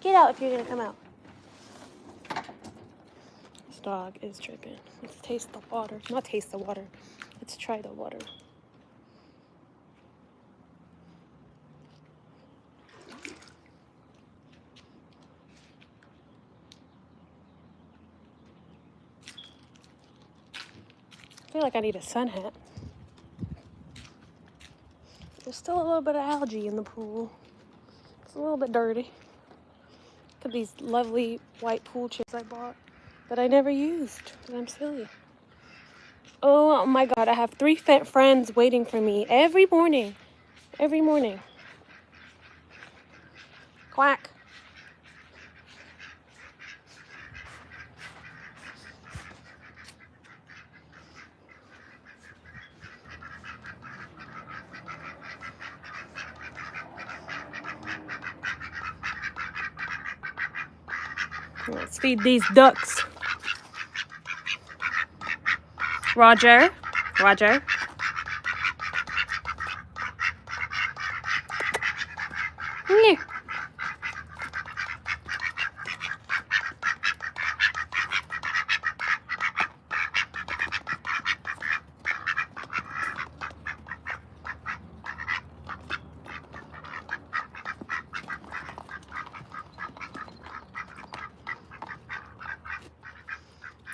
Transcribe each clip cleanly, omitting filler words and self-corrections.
Get out if you're gonna come out. This dog is tripping. Let's taste the water. Not taste the water. Let's try the water. I feel like I need a sun hat. There's still a little bit of algae in the pool. It's a little bit dirty. Look at these lovely white pool chairs I bought that I never used. I'm silly. Oh my God, I have 3 friends waiting for me every morning. Every morning. Quack. Let's feed these ducks. Roger. Roger. Come here.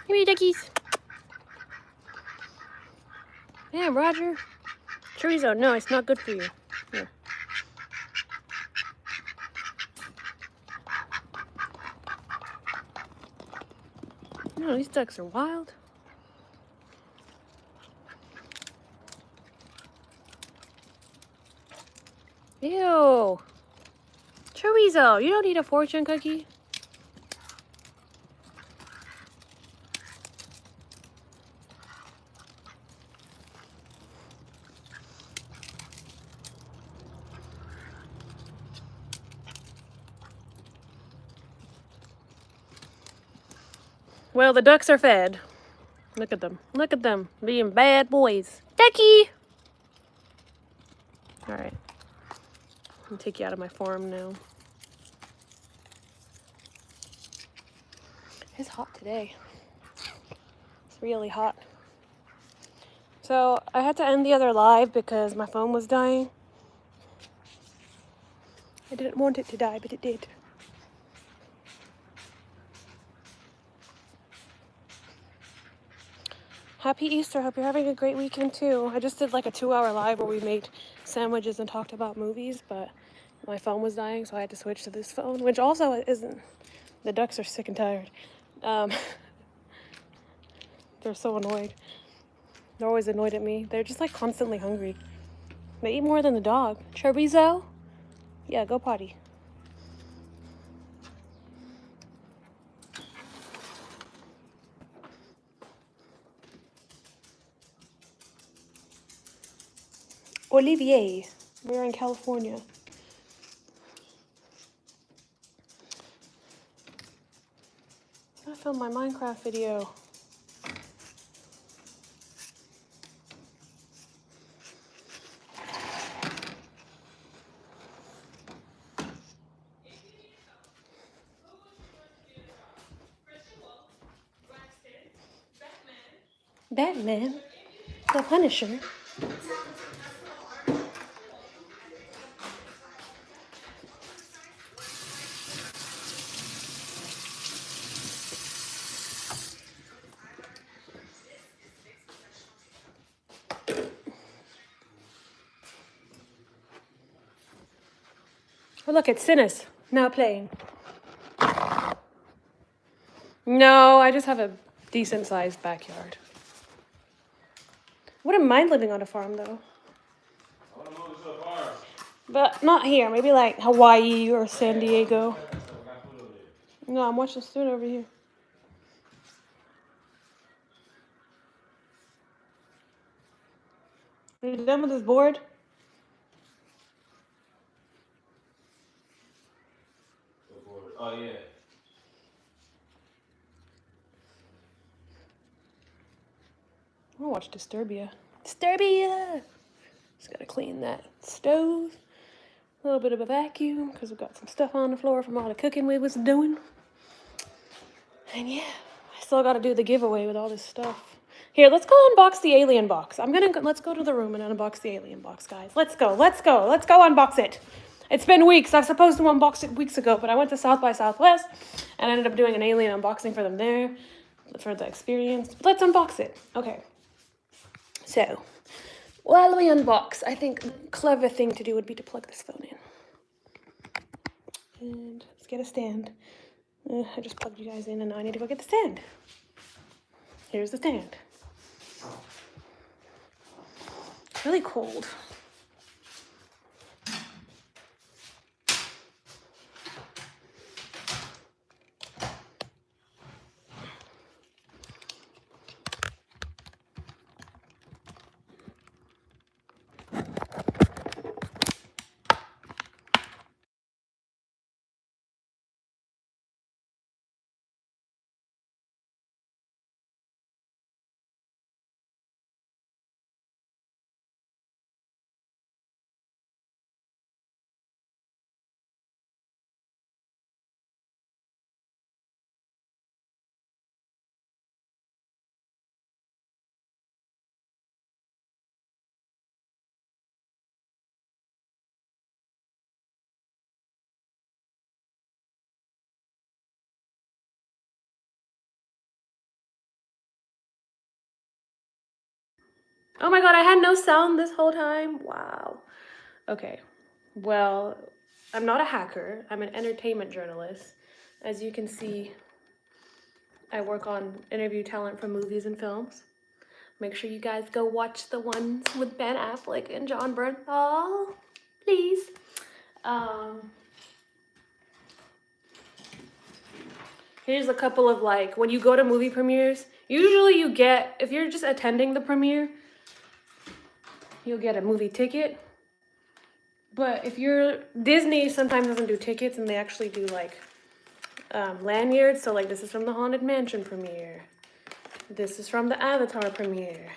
Come here, duckies. Yeah, Roger. Chorizo, no, it's not good for you. Here. No, these ducks are wild. Ew. Chorizo, you don't need a fortune cookie. Well, the ducks are fed. Look at them. Look at them being bad boys. Ducky! Alright. I'll take you out of my farm now. It's hot today. It's really hot. So, I had to end the other live because my phone was dying. I didn't want it to die, but it did. Happy Easter. Hope you're having a great weekend too. I just did like a 2-hour live where we made sandwiches and talked about movies, but my phone was dying, so I had to switch to this phone, which also isn't... The ducks are sick and tired. They're so annoyed. They're always annoyed at me. They're just like constantly hungry. They eat more than the dog. Chorizo? Yeah, go potty. Olivier. We're in California. I filmed my Minecraft video. Batman? The Punisher? Oh, look, it's Sinus now playing. No, I just have a decent sized backyard. Wouldn't mind living on a farm though. I want to move to a farm. But not here, maybe like Hawaii or San Diego. No, I'm watching Spoon over here. Are you done with this board? Oh, yeah. I want to watch Disturbia. Disturbia! Just gotta clean that stove. A little bit of a vacuum because we've got some stuff on the floor from all the cooking we was doing. And yeah, I still got to do the giveaway with all this stuff. Here, let's go unbox the alien box. Let's go to the room and unbox the alien box, guys. Let's go unbox it. It's been weeks. I was supposed to unbox it weeks ago, but I went to South by Southwest and ended up doing an alien unboxing for them there for the experience. But let's unbox it. Okay. So, while we unbox, I think the clever thing to do would be to plug this phone in. And let's get a stand. I just plugged you guys in and now I need to go get the stand. Here's the stand. It's really cold. Oh my god, I had no sound this whole time. Wow. Okay. Well, I'm not a hacker. I'm an entertainment journalist. As you can see, I work on interview talent for movies and films. Make sure you guys go watch the ones with Ben Affleck and John Bernthal, please. Here's a couple of like, when you go to movie premieres, usually you get, if you're just attending the premiere, you'll get a movie ticket. But if you're, Disney sometimes doesn't do tickets and they actually do like lanyards. So like this is from the Haunted Mansion premiere. This is from the Avatar premiere.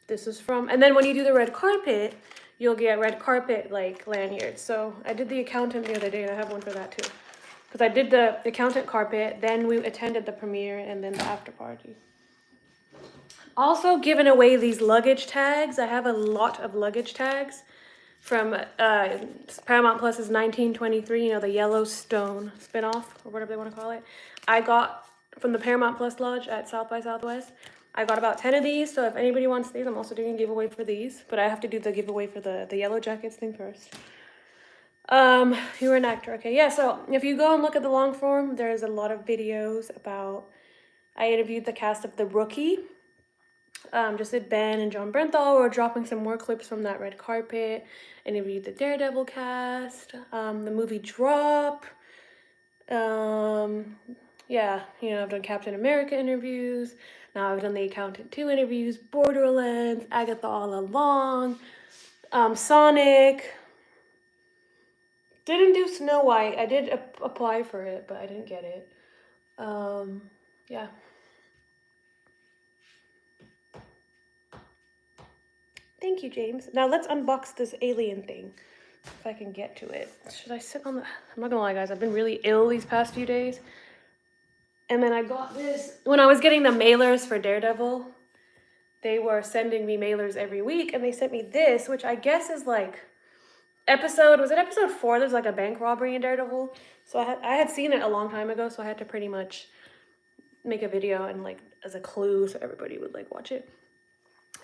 This is from, and then when you do the red carpet, you'll get red carpet like lanyards. So I did the accountant the other day and I have one for that too. Because I did the accountant carpet, then we attended the premiere and then the after party. Also giving away these luggage tags. I have a lot of luggage tags from Paramount Plus's 1923, you know, the Yellowstone spinoff or whatever they want to call it. I got from the Paramount Plus Lodge at South by Southwest. I got about 10 of these, so if anybody wants these, I'm also doing a giveaway for these, but I have to do the giveaway for the Yellow Jackets thing first. You were an actor, okay. Yeah, so if you go and look at the long form, there's a lot of videos about, I interviewed the cast of The Rookie. Just did Ben and John Bernthal. We're dropping some more clips from that red carpet. Interviewed the Daredevil cast, the movie Drop. Yeah, you know, I've done Captain America interviews. Now I've done the Accountant 2 interviews, Borderlands, Agatha All Along, Sonic. Didn't do Snow White. I did apply for it, but I didn't get it. Yeah. Thank you, James. Now let's unbox this alien thing, if I can get to it. Should I sit on the... I'm not gonna lie, guys. I've been really ill these past few days. And then I got this... When I was getting the mailers for Daredevil, they were sending me mailers every week, and they sent me this, which I guess is like... Was it episode 4? There's like a bank robbery in Daredevil. So I had seen it a long time ago, so I had to pretty much make a video and like as a clue so everybody would like watch it.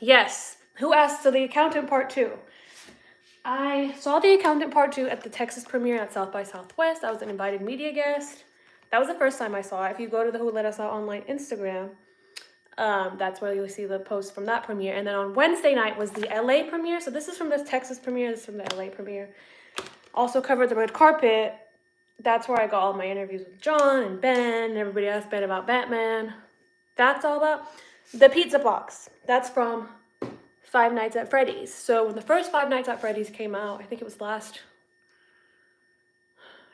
Yes. Who asked? So the Accountant Part 2. I saw the Accountant Part 2 at the Texas premiere at South by Southwest. I was an invited media guest. That was the first time I saw it. If you go to the Who Let Us Out Online Instagram, that's where you'll see the post from that premiere. And then on Wednesday night was the LA premiere. So this is from the Texas premiere. This is from the LA premiere. Also covered the red carpet. That's where I got all my interviews with John and Ben and everybody else. Ben about Batman. That's all about the pizza box. That's from Five Nights at Freddy's. So when the first Five Nights at Freddy's came out, I think it was I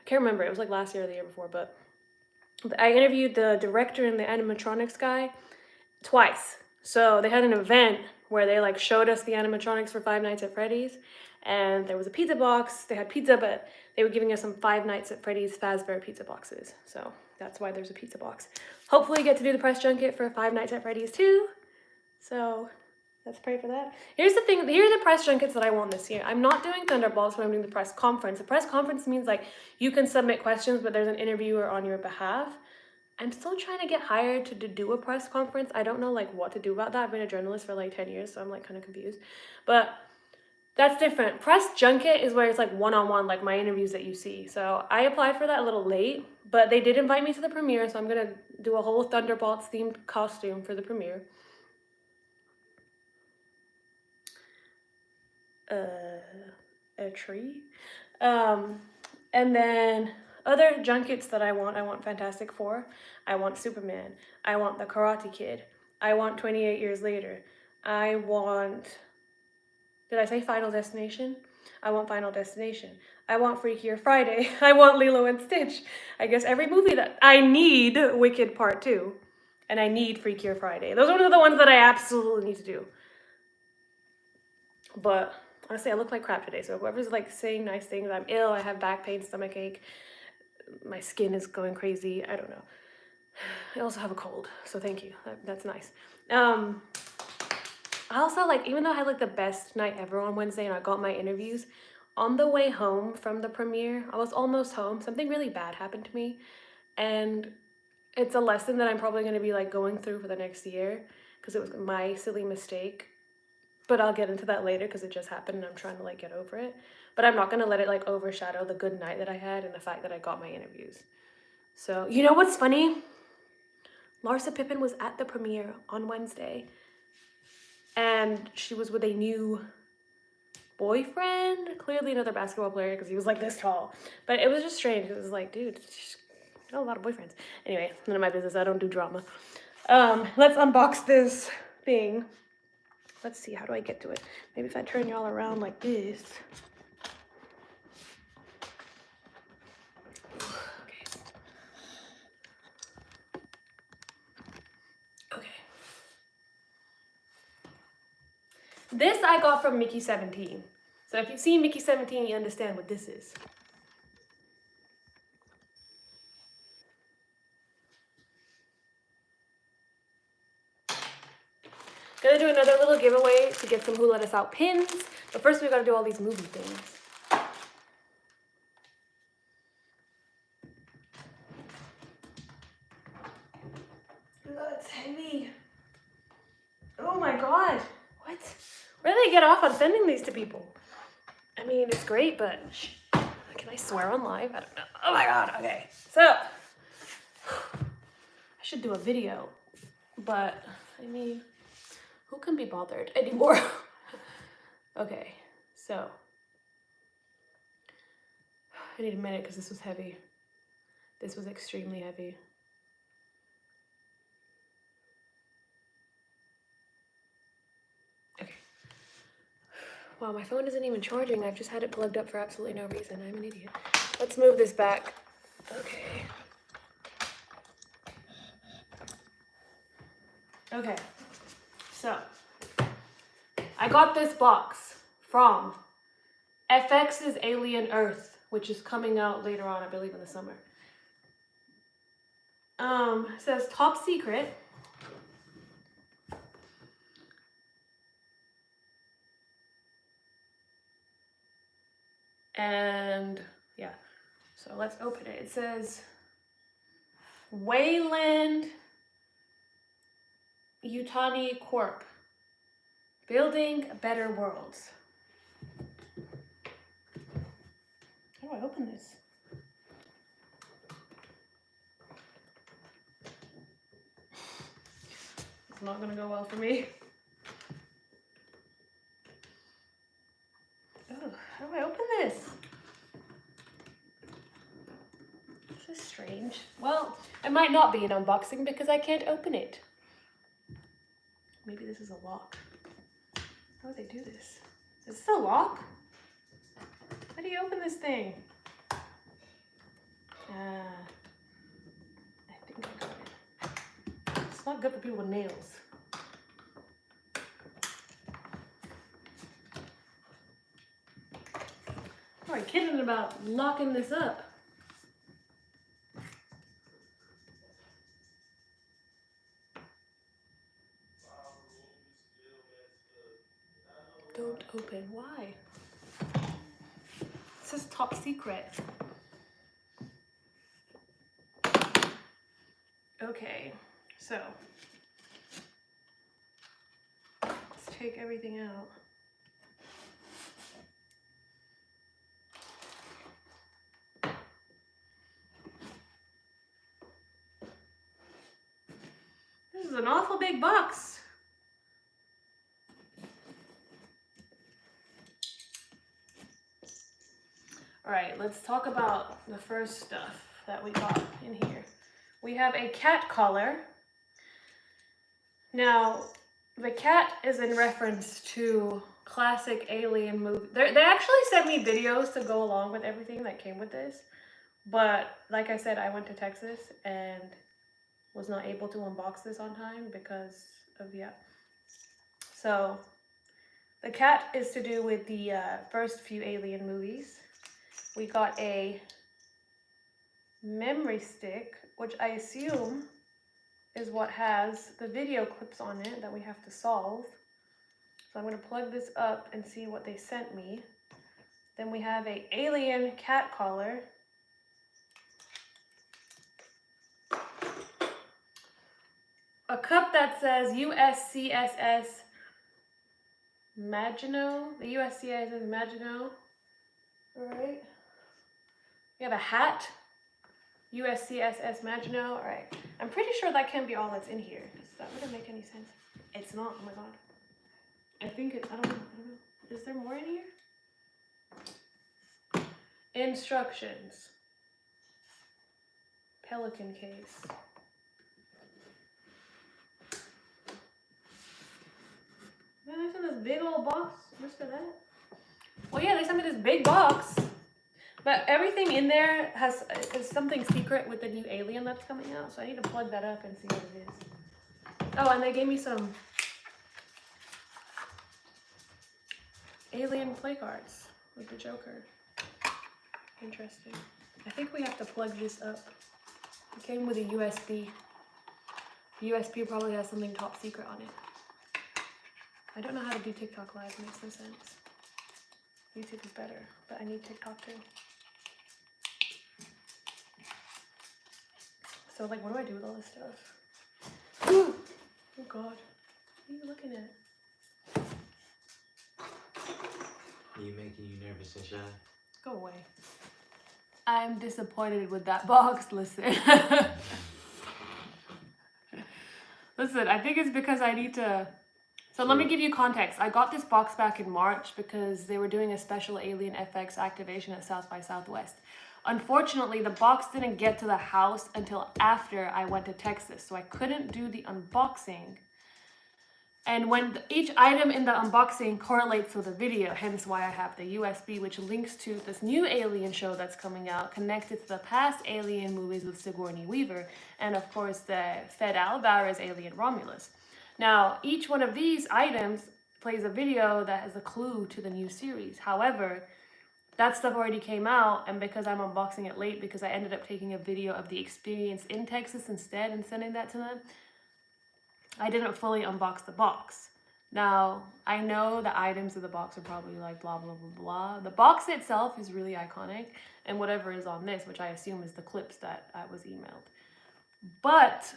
can't remember. It was like last year or the year before, but I interviewed the director and the animatronics guy twice. So they had an event where they like showed us the animatronics for Five Nights at Freddy's, and there was a pizza box. They had pizza, but they were giving us some Five Nights at Freddy's Fazbear pizza boxes. So that's why there's a pizza box. Hopefully get to do the press junket for Five Nights at Freddy's too. So let's pray for that. Here's the thing, here are the press junkets that I want this year. I'm not doing Thunderbolts when I'm doing the press conference. The press conference means like you can submit questions, but there's an interviewer on your behalf. I'm still trying to get hired to do a press conference. I don't know like what to do about that. I've been a journalist for like 10 years, so I'm like kind of confused. But that's different. Press junket is where it's like one-on-one, like my interviews that you see. So I applied for that a little late, but they did invite me to the premiere, so I'm gonna do a whole Thunderbolts themed costume for the premiere. A tree. And then other junkets that I want Fantastic Four, I want Superman, I want the Karate Kid, I want 28 Years Later, I want, did I say Final Destination? I want Final Destination. I want Freakier Friday. I want Lilo and Stitch. I guess every movie that I need Wicked Part 2, and I need Freakier Friday. Those are the ones that I absolutely need to do. But honestly, I look like crap today, so whoever's like saying nice things, I'm ill, I have back pain, stomach ache, my skin is going crazy, I don't know. I also have a cold, so thank you, that's nice. I also like, even though I had like the best night ever on Wednesday and I got my interviews, on the way home from the premiere, I was almost home, something really bad happened to me, and it's a lesson that I'm probably going to be like going through for the next year, because it was my silly mistake. But I'll get into that later because it just happened and I'm trying to like get over it. But I'm not going to let it like overshadow the good night that I had and the fact that I got my interviews. So, you know what's funny? Larsa Pippen was at the premiere on Wednesday. And she was with a new boyfriend. Clearly another basketball player because he was like this tall. But it was just strange. It was like, dude, she's got a lot of boyfriends. Anyway, none of my business. I don't do drama. Let's unbox this thing. Let's see, how do I get to it? Maybe if I turn y'all around like this. Okay. Okay. This I got from Mickey 17. So if you've seen Mickey 17, you understand what this is. Gonna do another little giveaway to get some Who Let Us Out pins. But first we gotta do all these movie things. That's heavy. Oh my god. What? Where do they get off on sending these to people? I mean, it's great, but can I swear on live? I don't know. Oh my god. Okay. So, I should do a video, but I mean, who can be bothered anymore? Okay, so I need a minute because this was heavy. This was extremely heavy. Okay. Wow, my phone isn't even charging. I've just had it plugged up for absolutely no reason. I'm an idiot. Let's move this back. Okay. Okay, so I got this box from FX's Alien Earth, which is coming out later on, I believe in the summer. It says top secret. And yeah, so let's open it. It says Wayland Yutani Corp. Building Better Worlds. How do I open this? It's not gonna go well for me. Oh, how do I open this? This is strange. Well, it might not be an unboxing because I can't open it. Maybe this is a lock. How do they do this? Is this a lock? How do you open this thing? I think I got it. It's not good for people with nails. kidding about locking this up. Don't open. Why? This is top secret. Okay, so let's take everything out. This is an awful big box. All right, let's talk about the first stuff that we got in here. We have a cat collar. Now, the cat is in reference to classic alien movie. They actually sent me videos to go along with everything that came with this. But like I said, I went to Texas and was not able to unbox this on time because of, yeah. So the cat is to do with the first few alien movies. We got a memory stick, which I assume is what has the video clips on it that we have to solve. So I'm going to plug this up and see what they sent me. Then we have a alien cat collar. A cup that says USCSS Maginot. The USCSS Maginot. All right. We have a hat. USCSS Maginot. All right. I'm pretty sure that can't be all that's in here. That wouldn't make any sense. It's not. Oh my god. I think it. I don't know. Is there more in here? Instructions. Pelican case. Man, they sent this big old box. What's that? Well, yeah, they sent me this big box. But everything in there is something secret with the new Alien that's coming out. So I need to plug that up and see what it is. Oh, and they gave me some Alien play cards with the Joker. Interesting. I think we have to plug this up. It came with a USB. The USB probably has something top secret on it. I don't know how to do TikTok live. It makes no sense. YouTube is better, but I need TikTok too. So like, what do I do with all this stuff? Ooh. Oh god, what are you looking at? Are you making you nervous and shy? Go away. I'm disappointed with that box, listen. Listen, I think it's because I need to... So let me give you context. I got this box back in March because they were doing a special Alien FX activation at South by Southwest. Unfortunately, the box didn't get to the house until after I went to Texas, so I couldn't do the unboxing. And when each item in the unboxing correlates with the video, hence why I have the USB, which links to this new Alien show that's coming out, connected to the past Alien movies with Sigourney Weaver, and of course the Fed Alvarez Alien Romulus. Now, each one of these items plays a video that has a clue to the new series. However, that stuff already came out, and because I'm unboxing it late, because I ended up taking a video of the experience in Texas instead and sending that to them, I didn't fully unbox the box. Now, I know the items of the box are probably like blah, blah, blah, blah. The box itself is really iconic, and whatever is on this, which I assume is the clips that I was emailed. But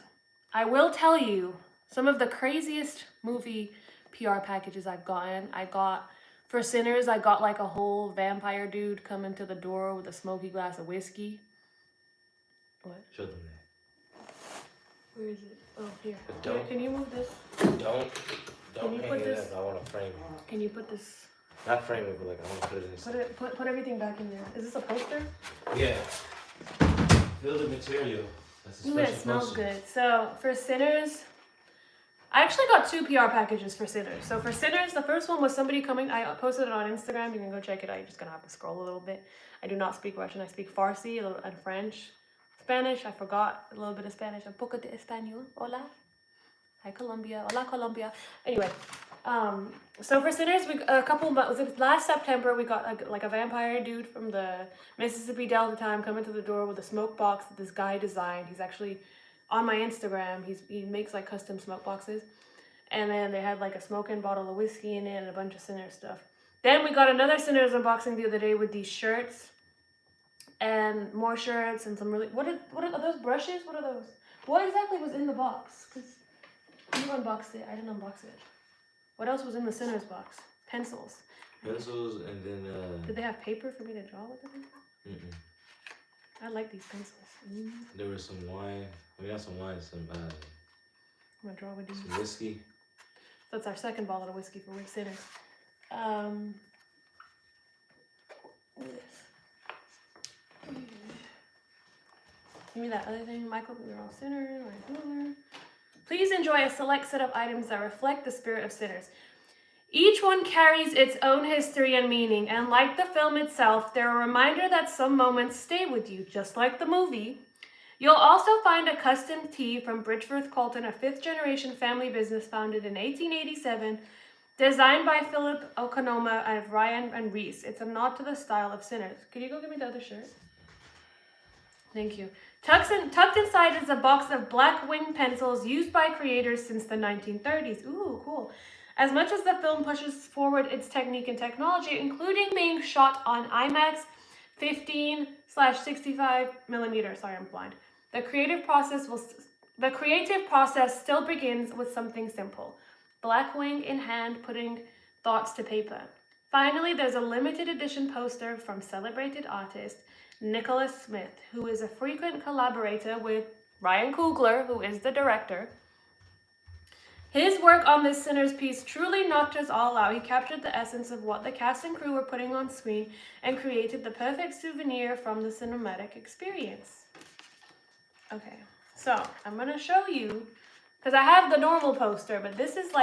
I will tell you, some of the craziest movie PR packages I've gotten. I got, for Sinners, I got like a whole vampire dude coming to the door with a smoky glass of whiskey. What? Show them that. Where is it? Oh, here. Don't. Here, can you move this? Don't you hang put it this- up. I want to frame it. Can you put this? Not frame it, but like I want to put it in. Put everything back in there. Is this a poster? Yeah. Feel the material. That's a Ooh, special it smells poster. good. So for Sinners, I actually got 2 PR packages for Sinners. So for Sinners, the first one was somebody coming. I posted it on Instagram. You can go check it out. You're just gonna have to scroll a little bit. I do not speak Russian. I speak Farsi and French. Spanish, I forgot a little bit of Spanish. Un poco de español. Hola. Hi, Colombia. Hola, Colombia. Anyway, So for Sinners, was it last September, we got like a vampire dude from the Mississippi Delta time coming to the door with a smoke box that this guy designed. He's actually on my Instagram. He makes like custom smoke boxes. And then they had like a smoking bottle of whiskey in it and a bunch of Sinners stuff. Then we got another Sinners unboxing the other day with these shirts and more shirts and some really, what are those brushes? What are those? What exactly was in the box? Because you unboxed it, I didn't unbox it. What else was in the Sinners box? Pencils. Pencils and then Did they have paper for me to draw with them? Mm-mm. I like these pencils. There was some wine. We got some wine, some I'm gonna draw with these. some whiskey. That's our second bottle of whiskey for We're Sinners. Give me that other thing, Michael. We're all sinners. Please enjoy a select set of items that reflect the spirit of Sinners. Each one carries its own history and meaning, and like the film itself, they're a reminder that some moments stay with you, just like the movie. You'll also find a custom tee from Bridgeworth Colton, a fifth-generation family business founded in 1887, designed by Philip Okonoma and Ryan and Reese. It's a nod to the style of Sinners. Could you go get me the other shirt? Thank you. Tucked inside is a box of black wing pencils used by creators since the 1930s. Ooh, cool. As much as the film pushes forward its technique and technology, including being shot on IMAX 15/65 millimeters. Sorry, I'm blind. The creative process still begins with something simple. Black wing in hand, putting thoughts to paper. Finally, there's a limited edition poster from celebrated artist Nicholas Smith, who is a frequent collaborator with Ryan Coogler, who is the director. His work on this Sinners piece truly knocked us all out. He captured the essence of what the cast and crew were putting on screen and created the perfect souvenir from the cinematic experience. Okay, so I'm going to show you, because I have the normal poster, but this is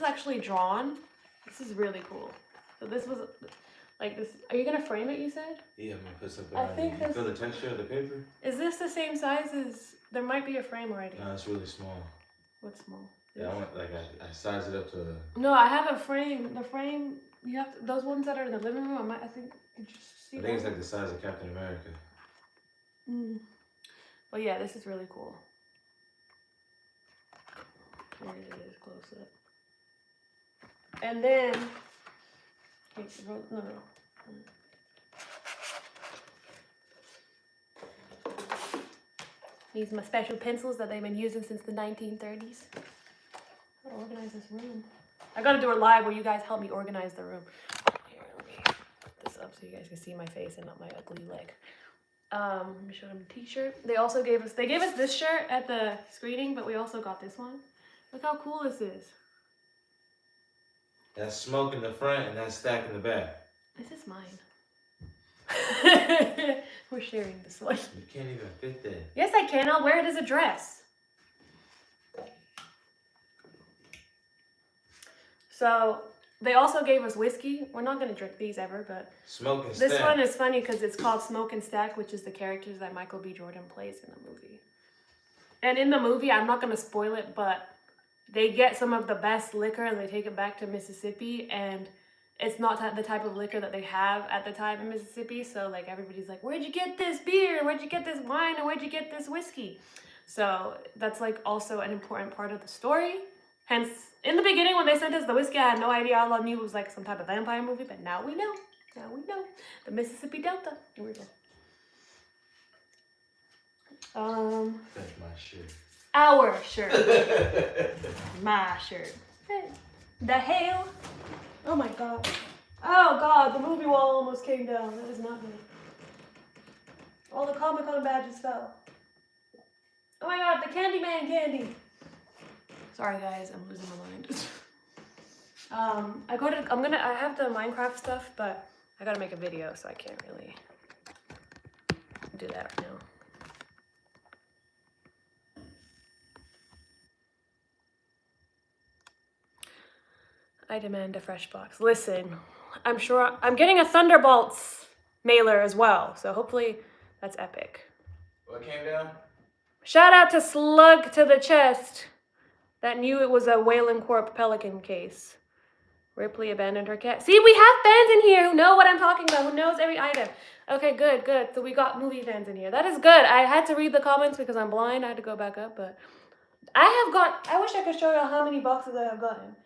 actually drawn. This is really cool. So this was like this. Are you going to frame it, you said? Yeah, I'm going to put something on it. You feel the texture of the paper? Is this the same size as, there might be a frame already. No, it's really small. What's small? Yeah, I size it up to. No, I have a frame. The frame, you have to, those ones that are in the living room. I think. Did you see I think it's like the size of Captain America. Well, yeah, this is really cool. There it is, close up. And then, no. These are my special pencils that they've been using since the 1930s. I gotta organize this room. I gotta do it live where you guys help me organize the room. Here, let me put this up so you guys can see my face and not my ugly leg. Let me show them the t-shirt. They gave us this shirt at the screening, but we also got this one. Look how cool this is. That's smoke in the front and that's stack in the back. This is mine. We're sharing this one. You can't even fit that. Yes, I can. I'll wear it as a dress. So they also gave us whiskey. We're not going to drink these ever, but Smoke and Stack. This one is funny because it's called Smoke and Stack, which is the characters that Michael B. Jordan plays in the movie. And in the movie, I'm not going to spoil it, but they get some of the best liquor and they take it back to Mississippi, and it's not the type of liquor that they have at the time in Mississippi. So like everybody's like, where'd you get this beer? Where'd you get this wine? And where'd you get this whiskey? So that's like also an important part of the story. Hence, in the beginning when they sent us the whiskey, I had no idea. All I knew it was like some type of vampire movie, but now we know. Now we know. The Mississippi Delta. Here we go. That's my shirt. Our shirt. My shirt. The hell? Oh my god. Oh god, the movie wall almost came down. That is not good. All the Comic-Con badges fell. Oh my god, the Candyman candy. Sorry guys, I'm losing my mind. I have the Minecraft stuff, but I gotta make a video, so I can't really do that right now. I demand a fresh box. Listen, I'm sure I'm getting a Thunderbolts mailer as well, so hopefully that's epic. What came down? Shout out to Slug to the Chest that knew it was a Whalen Corp Pelican case. Ripley abandoned her cat. See, we have fans in here who know what I'm talking about, who knows every item. Okay, good, good. So we got movie fans in here. That is good. I had to read the comments because I'm blind. I had to go back up, but I wish I could show you how many boxes I have gotten.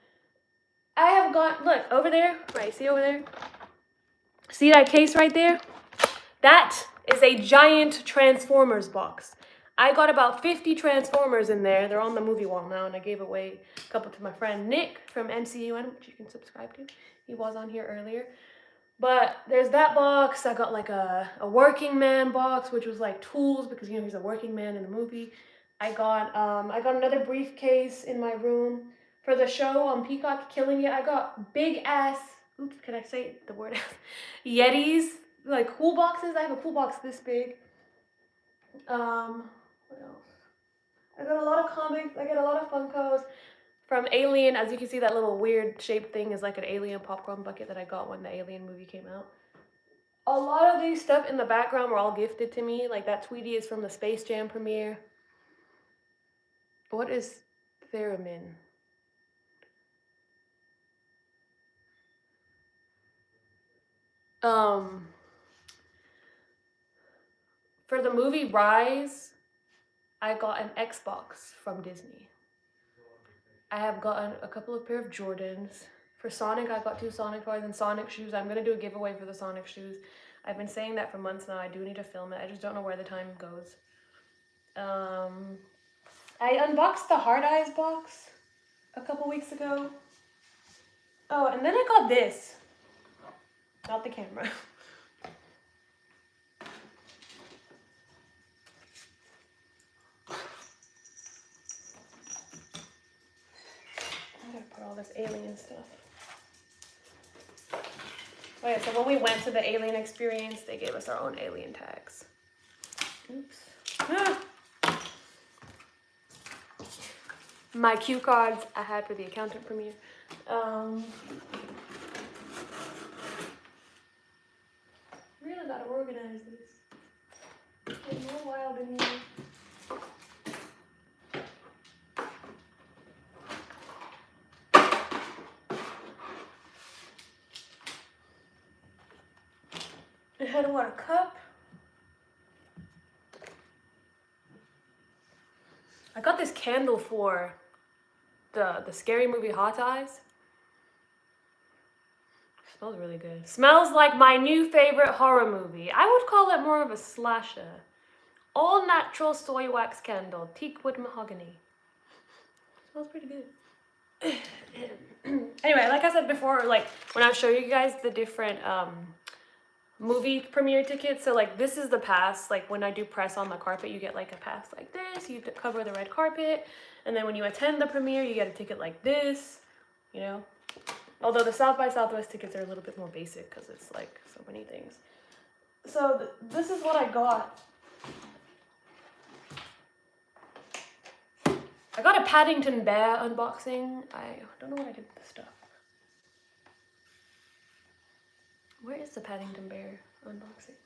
I have got, look, over there, right, see over there? See that case right there? That is a giant Transformers box. I got about 50 Transformers in there. They're on the movie wall now, and I gave away a couple to my friend Nick from MCUN, which you can subscribe to. He was on here earlier. But there's that box. I got like a working man box, which was like tools, because you know he's a working man in the movie. I got another briefcase in my room for the show on Peacock, Killing It. I got big ass, oops, can I say the word? Yetis, like cool boxes. I have a cool box this big. What else? I got a lot of comics. I got a lot of Funkos from Alien. As you can see, that little weird shaped thing is like an Alien popcorn bucket that I got when the Alien movie came out. A lot of these stuff in the background were all gifted to me. Like that Tweety is from the Space Jam premiere. What is theremin? For the movie Rise, I got an Xbox from Disney. I have gotten a couple of pair of Jordans. For Sonic, I got 2 Sonic toys and Sonic shoes. I'm going to do a giveaway for the Sonic shoes. I've been saying that for months now. I do need to film it. I just don't know where the time goes. I unboxed the Hard Eyes box a couple weeks ago. Oh, and then I got this. Not the camera. I'm gonna put all this alien stuff. Oh yeah, so when we went to the alien experience, they gave us our own alien tags. Oops. Ah. My cue cards I had for the accountant premiere. Really gotta organize this. It's more wild in here. I had a water cup. I got this candle for the scary movie Hot Eyes. Smells really good. Smells like my new favorite horror movie. I would call it more of a slasher. All natural soy wax candle, teak wood mahogany. Smells pretty good. Anyway, like I said before, like when I show you guys the different movie premiere tickets, so like this is the pass. Like when I do press on the carpet, you get like a pass like this, you cover the red carpet, and then when you attend the premiere, you get a ticket like this, you know. Although the South by Southwest tickets are a little bit more basic because it's like so many things. So this is what I got. I got a Paddington Bear unboxing. I don't know what I did with the stuff. Where is the Paddington Bear unboxing?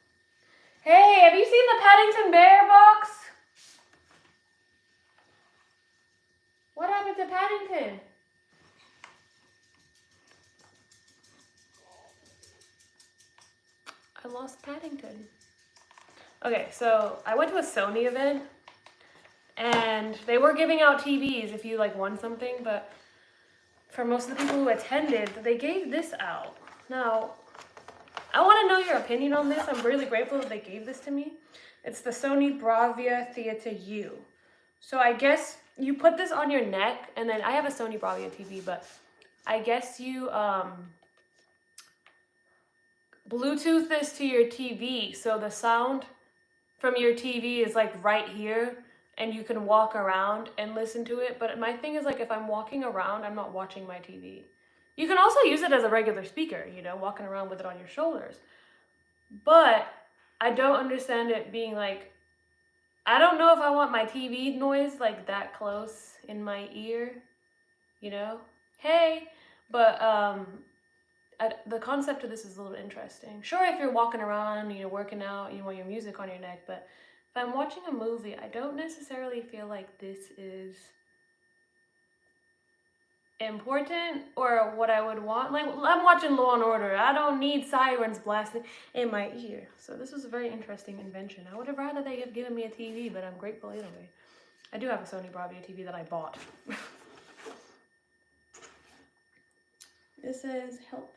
Hey, have you seen the Paddington Bear box? What happened to Paddington? I lost Paddington. Okay, so I went to a Sony event and they were giving out TVs if you like won something, but for most of the people who attended, they gave this out. Now, I want to know your opinion on this. I'm really grateful that they gave this to me. It's the Sony Bravia Theater U. So I guess you put this on your neck, and then I have a Sony Bravia TV, but I guess you Bluetooth this to your TV, so the sound from your TV is like right here, and you can walk around and listen to it. But my thing is, like, if I'm walking around, I'm not watching my TV. You can also use it as a regular speaker, you know, walking around with it on your shoulders. But I don't understand it being like, I don't know if I want my TV noise like that close in my ear, you know? Hey, but the concept of this is a little interesting. Sure, if you're walking around, you're working out, you want your music on your neck, but if I'm watching a movie, I don't necessarily feel like this is important or what I would want. Like, I'm watching Law and Order. I don't need sirens blasting in my ear. So this was a very interesting invention. I would have rather they have given me a TV, but I'm grateful anyway. I do have a Sony Bravia TV that I bought. This says help.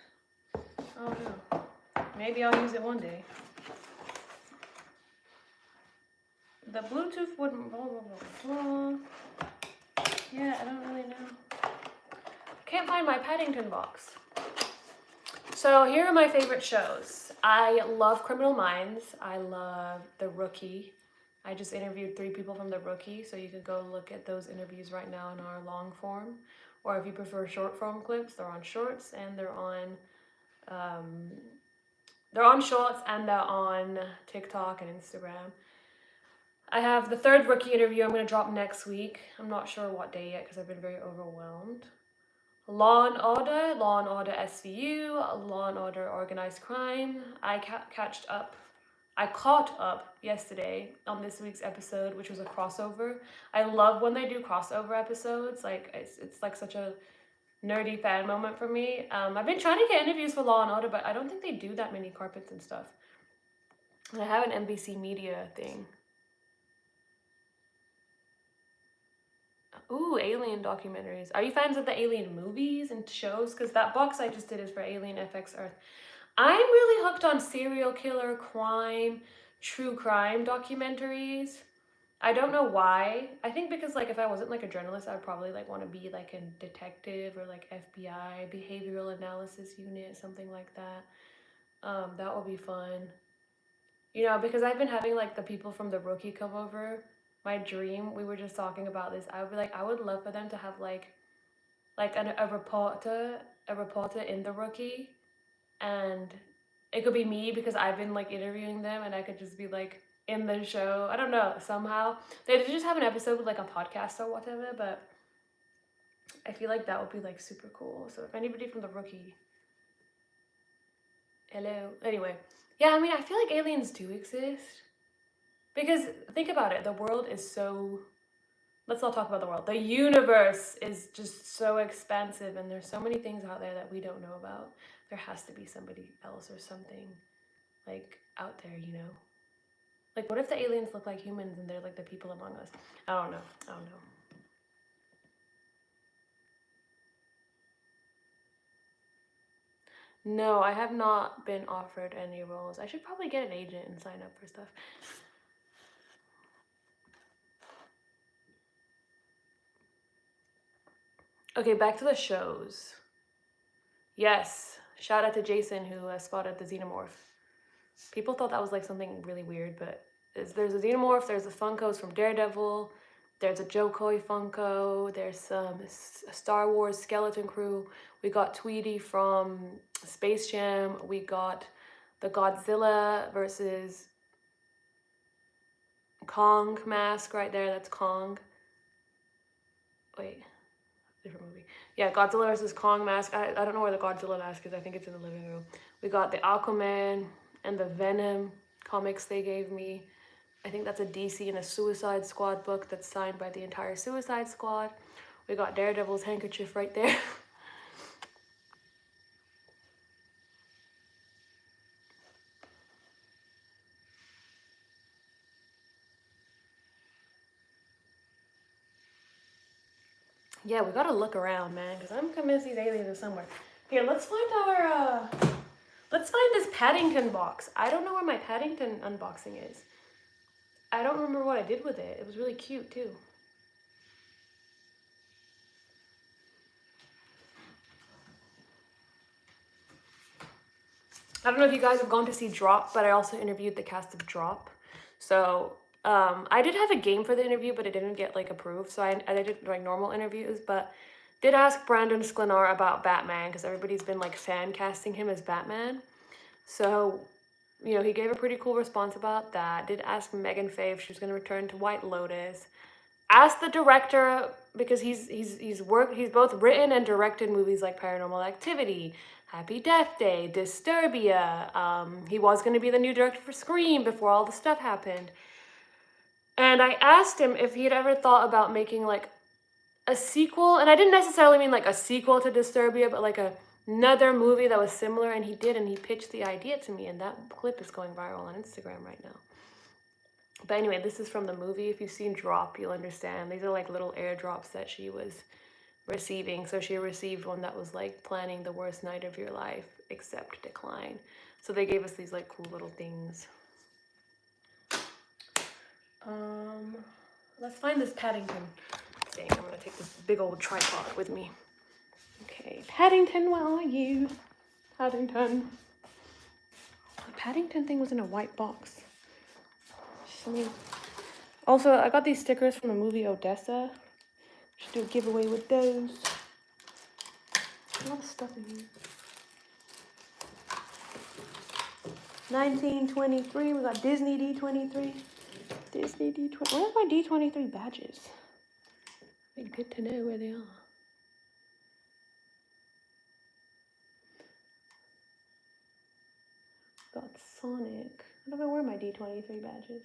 Oh no. Maybe I'll use it one day. The Bluetooth wouldn't blah, blah, blah, blah. Yeah, I don't really know. Can't find my Paddington box. So here are my favorite shows. I love Criminal Minds. I love The Rookie. I just interviewed 3 people from The Rookie, so you can go look at those interviews right now in our long form. Or if you prefer short form clips, they're on Shorts and they're on Shorts and they're on TikTok and Instagram. I have the 3rd Rookie interview I'm going to drop next week. I'm not sure what day yet because I've been very overwhelmed. Law and Order SVU, Law and Order Organized Crime. I caught up yesterday on this week's episode, which was a crossover. I love when they do crossover episodes. Like it's like such a nerdy fan moment for me. I've been trying to get interviews for Law and Order, but I don't think they do that many carpets and stuff. And I have an NBC Media thing. Ooh, alien documentaries. Are you fans of the alien movies and shows? Because that box I just did is for Alien FX Earth. I'm really hooked on serial killer, crime, true crime documentaries. I don't know why. I think because like if I wasn't like a journalist, I'd probably like want to be like a detective or like FBI, behavioral analysis unit, something like that. That would be fun. You know, because I've been having like the people from The Rookie come over. My dream, we were just talking about this. I would be like, I would love for them to have like a reporter in The Rookie, and it could be me because I've been like interviewing them, and I could just be like in the show. I don't know, somehow they did just have an episode with like a podcast or whatever, but I feel like that would be like super cool. So if anybody from The Rookie, hello. Anyway, yeah, I mean, I feel like aliens do exist. Because think about it, the world is so, let's not talk about the world. The universe is just so expansive and there's so many things out there that we don't know about. There has to be somebody else or something like out there, you know? Like what if the aliens look like humans and they're like the people among us? I don't know. No, I have not been offered any roles. I should probably get an agent and sign up for stuff. Okay, back to the shows. Yes, shout out to Jason who spotted the xenomorph. People thought that was like something really weird, but there's a xenomorph, there's the Funkos from Daredevil, there's a Joe Coy Funko, there's some Star Wars skeleton crew. We got Tweety from Space Jam. We got the Godzilla versus Kong mask right there. That's Kong. Wait, different movie. Yeah, Godzilla versus Kong mask. I don't know where the Godzilla mask is. I think it's in the living room. We got the Aquaman and the Venom comics they gave me. I think that's a DC and a Suicide Squad book that's signed by the entire Suicide Squad. We got Daredevil's handkerchief right there. Yeah, we gotta look around, man, because I'm convinced these aliens are somewhere. Here, let's find this Paddington box. I don't know where my Paddington unboxing is. I don't remember what I did with it. It was really cute, too. I don't know if you guys have gone to see Drop, but I also interviewed the cast of Drop. So I did have a game for the interview, but it didn't get like approved. So I did like normal interviews, but did ask Brandon Sklenar about Batman because everybody's been like fan casting him as Batman. So, you know, he gave a pretty cool response about that. Did ask Megan Faye if she was going to return to White Lotus. Asked the director because he's both written and directed movies like Paranormal Activity, Happy Death Day, Disturbia. He was going to be the new director for Scream before all the stuff happened. And I asked him if he had ever thought about making like a sequel, and I didn't necessarily mean like a sequel to Disturbia, but like another movie that was similar, and he pitched the idea to me, and that clip is going viral on Instagram right now. But anyway, this is from the movie. If you've seen Drop, you'll understand. These are like little airdrops that she was receiving. So she received one that was like planning the worst night of your life, accept, decline. So they gave us these like cool little things. Let's find this Paddington thing. I'm gonna take this big old tripod with me. Okay, Paddington, where are you? Paddington. The Paddington thing was in a white box. Also, I got these stickers from the movie Odessa. Should do a giveaway with those. A lot of stuff in here. 1923, we got Disney D23. Disney D23. Where's my D23 badges? It'd be good to know where they are. Got Sonic. I don't know where my D23 badges.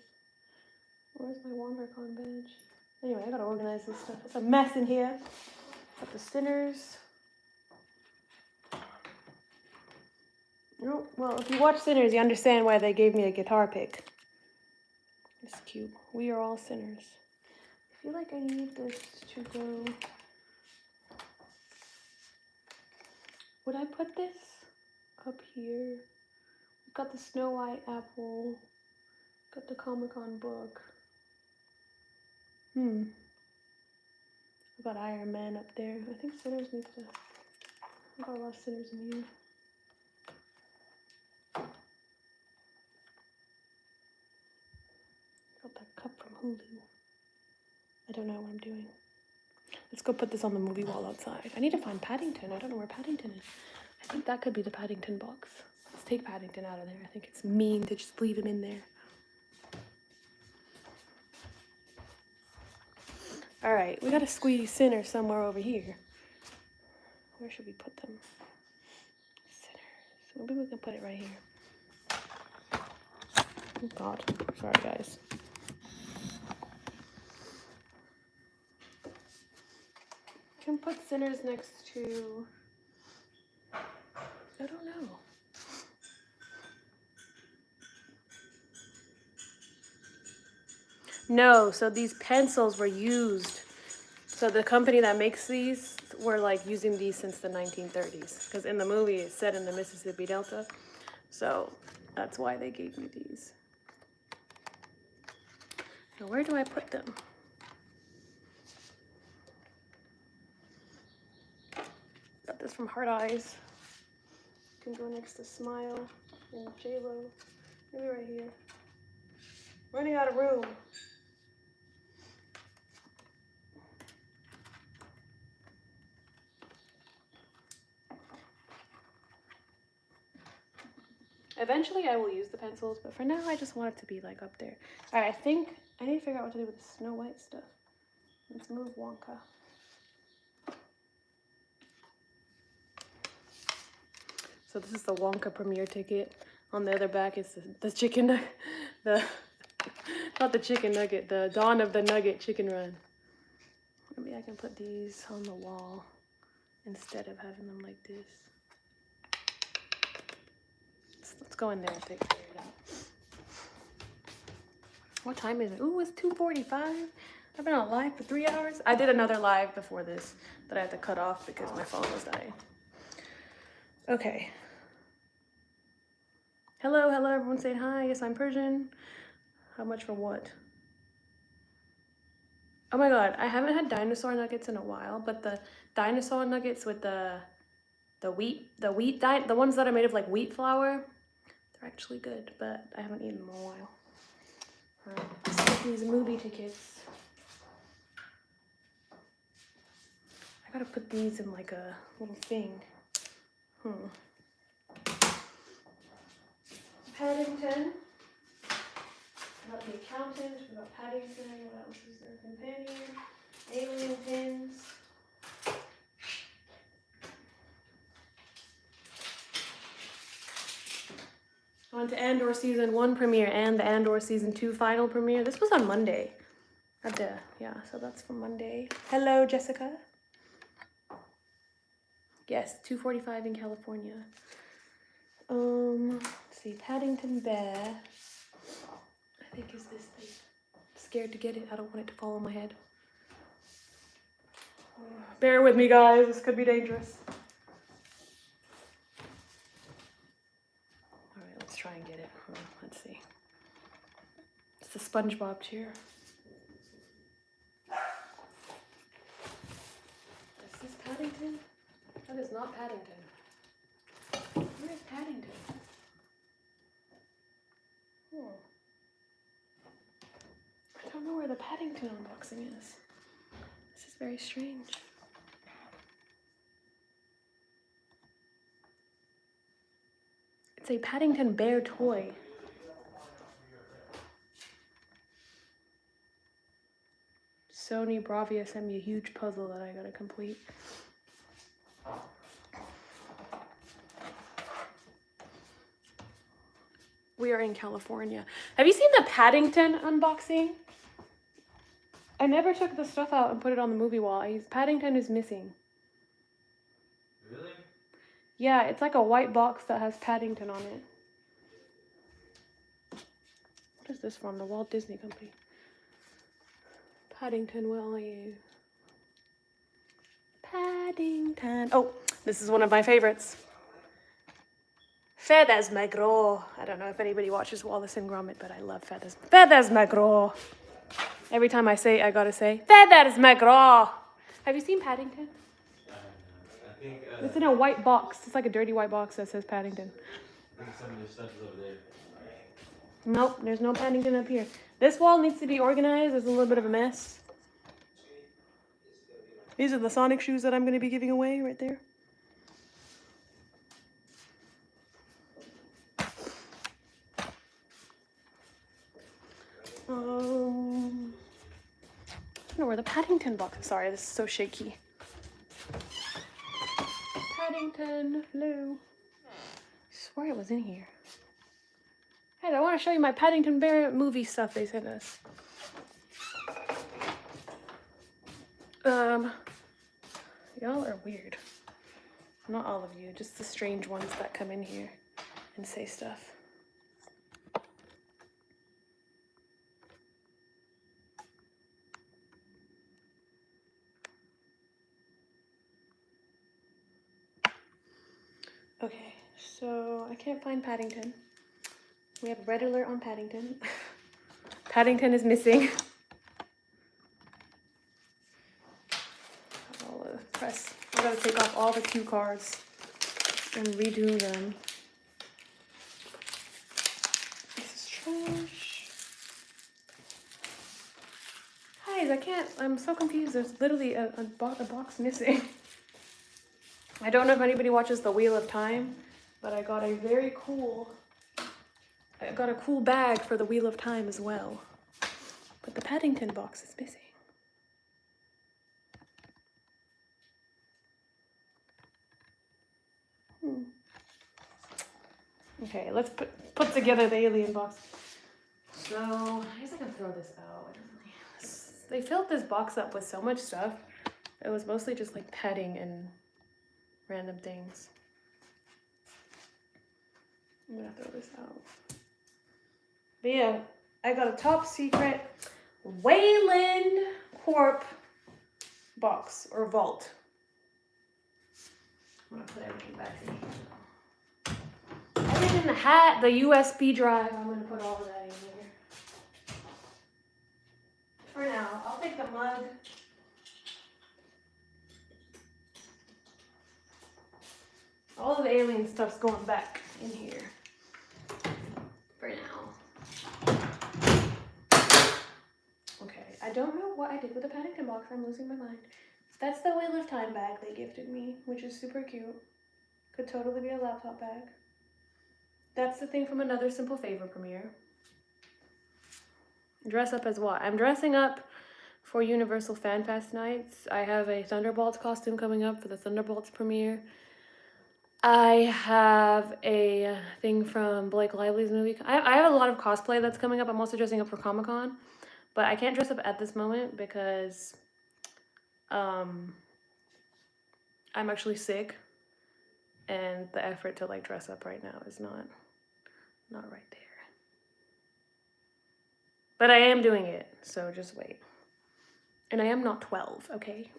Where's my WonderCon badge? Anyway, I gotta organize this stuff. It's a mess in here. Got the Sinners. Oh, well, if you watch Sinners, you understand why they gave me a guitar pick. It's cute. We are all sinners. I feel like I need this to go. Would I put this up here? We've got the Snow White apple. Got the Comic-Con book. I've got Iron Man up there. I think Sinners needs to. I've got a lot of Sinners in here. Got that cup from Hulu. I don't know what I'm doing. Let's go put this on the movie wall outside. I need to find Paddington. I don't know where Paddington is. I think that could be the Paddington box. Let's take Paddington out of there. I think it's mean to just leave him in there. All right, we gotta squeeze Sinners somewhere over here. Where should we put them? Sinners. Maybe we can put it right here. Oh God, sorry guys. Can put Sinners next to. I don't know. No, so these pencils were used. So the company that makes these were like using these since the 1930s. Because in the movie it's set in the Mississippi Delta. So that's why they gave me these. Now where do I put them? Got this from Hard Eyes. Can go next to Smile and J-Lo. Maybe right here. Running out of room. Eventually I will use the pencils, but for now I just want it to be like up there. All right, I think I need to figure out what to do with the Snow White stuff. Let's move Wonka. So this is the Wonka premiere ticket. On the other back is the chicken nugget, not the chicken nugget, the Dawn of the Nugget chicken run. Maybe I can put these on the wall instead of having them like this. Let's go in there and figure it out. What time is it? Ooh, it's 2:45. I've been on live for 3 hours. I did another live before this that I had to cut off because my phone was dying. Okay. Hello, everyone saying hi. Yes, I'm Persian. How much for what? Oh my God, I haven't had dinosaur nuggets in a while, but the dinosaur nuggets with the ones that are made of like wheat flour, they're actually good, but I haven't eaten them in a while. All right, let's get these movie tickets. I gotta put these in like a little thing. Paddington. We got the accountant. We got Paddington. What else is there? Companion. Alien pins. I went to Andor Season 1 premiere and the Andor Season 2 final premiere. This was on Monday. Yeah, so that's for Monday. Hello, Jessica. Yes, 2:45 in California. Let's see, Paddington Bear. I think is this thing. I'm scared to get it. I don't want it to fall on my head. Bear with me, guys. This could be dangerous. All right, let's try and get it. Let's see. It's the SpongeBob chair. Is this Paddington? That is not Paddington. Where is Paddington? I don't know where the Paddington unboxing is. This is very strange. It's a Paddington Bear toy. Sony Bravia sent me a huge puzzle that I gotta complete. We are in California. Have you seen the Paddington unboxing? I never took the stuff out and put it on the movie wall. Paddington is missing. Really? Yeah, it's like a white box that has Paddington on it. What is this from? The Walt Disney Company. Paddington, where are you? Paddington. Oh, this is one of my favorites. Feathers McGraw. I don't know if anybody watches Wallace and Gromit, but I love Feathers. Feathers McGraw. Every time I say it, I gotta say, Feathers McGraw. Have you seen Paddington? I think It's in a white box. It's like a dirty white box that says Paddington. I think some of your stuff is over there. Nope, there's no Paddington up here. This wall needs to be organized. It's a little bit of a mess. These are the Sonic shoes that I'm going to be giving away right there. I don't know where the Paddington box is. Sorry, this is so shaky. Paddington, hello. I swear it was in here. Hey, I want to show you my Paddington Bear movie stuff they sent us. Y'all are weird. Not all of you, just the strange ones that come in here and say stuff. Okay, so I can't find Paddington. We have a red alert on Paddington. Paddington is missing. I'll press. I gotta take off all the cue cards and redo them. This is trash. Guys, I can't. I'm so confused. There's literally a box missing. I don't know if anybody watches The Wheel of Time, but I got a cool bag for The Wheel of Time as well. But the Paddington box is missing. Okay, let's put together the alien box. So, I guess I can throw this out. They filled this box up with so much stuff. It was mostly just like padding and random things. I'm gonna throw this out. But yeah, I got a top secret Wayland Corp box or vault. I'm gonna put everything back in here. Everything in the hat, the USB drive, I'm gonna put all of that in here. For now, I'll take the mug. All of the alien stuff's going back in here. For now. Okay, I don't know what I did with the Paddington box. I'm losing my mind. That's the Wheel of Time bag they gifted me, which is super cute. Could totally be a laptop bag. That's the thing from Another Simple Favor premiere. Dress up as what? I'm dressing up for Universal Fan Fest nights. I have a Thunderbolts costume coming up for the Thunderbolts premiere. I have a thing from Blake Lively's movie. I have a lot of cosplay that's coming up. I'm also dressing up for Comic-Con. But I can't dress up at this moment because I'm actually sick, and the effort to like dress up right now is not right there. But I am doing it, so just wait. And I am not 12, okay?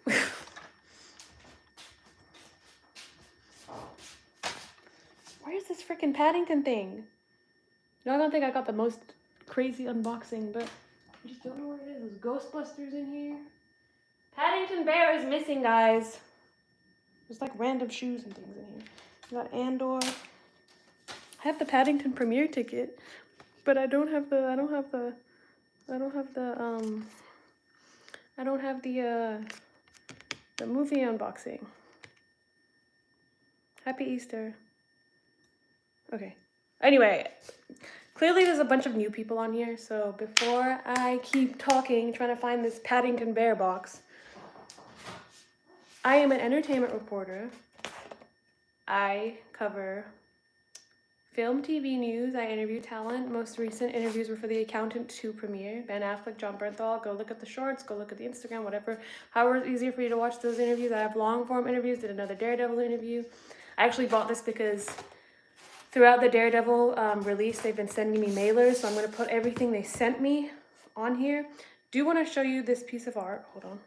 Where's this freaking Paddington thing? Y'all don't think I got the most crazy unboxing, but I just don't know where it is. There's Ghostbusters in here. Paddington Bear is missing, guys. There's like random shoes and things in here. We got Andor. I have the Paddington premiere ticket, but I don't have the movie unboxing. Happy Easter. Okay. Anyway, clearly there's a bunch of new people on here, so before I keep talking, trying to find this Paddington Bear box, I am an entertainment reporter. I cover film, TV news. I interview talent. Most recent interviews were for The Accountant 2 premiere. Ben Affleck, John Bernthal. Go look at the shorts. Go look at the Instagram, whatever. However it's easier for you to watch those interviews. I have long form interviews. Did another Daredevil interview. I actually bought this because throughout the Daredevil release, they've been sending me mailers. So I'm going to put everything they sent me on here. Do want to show you this piece of art. Hold on.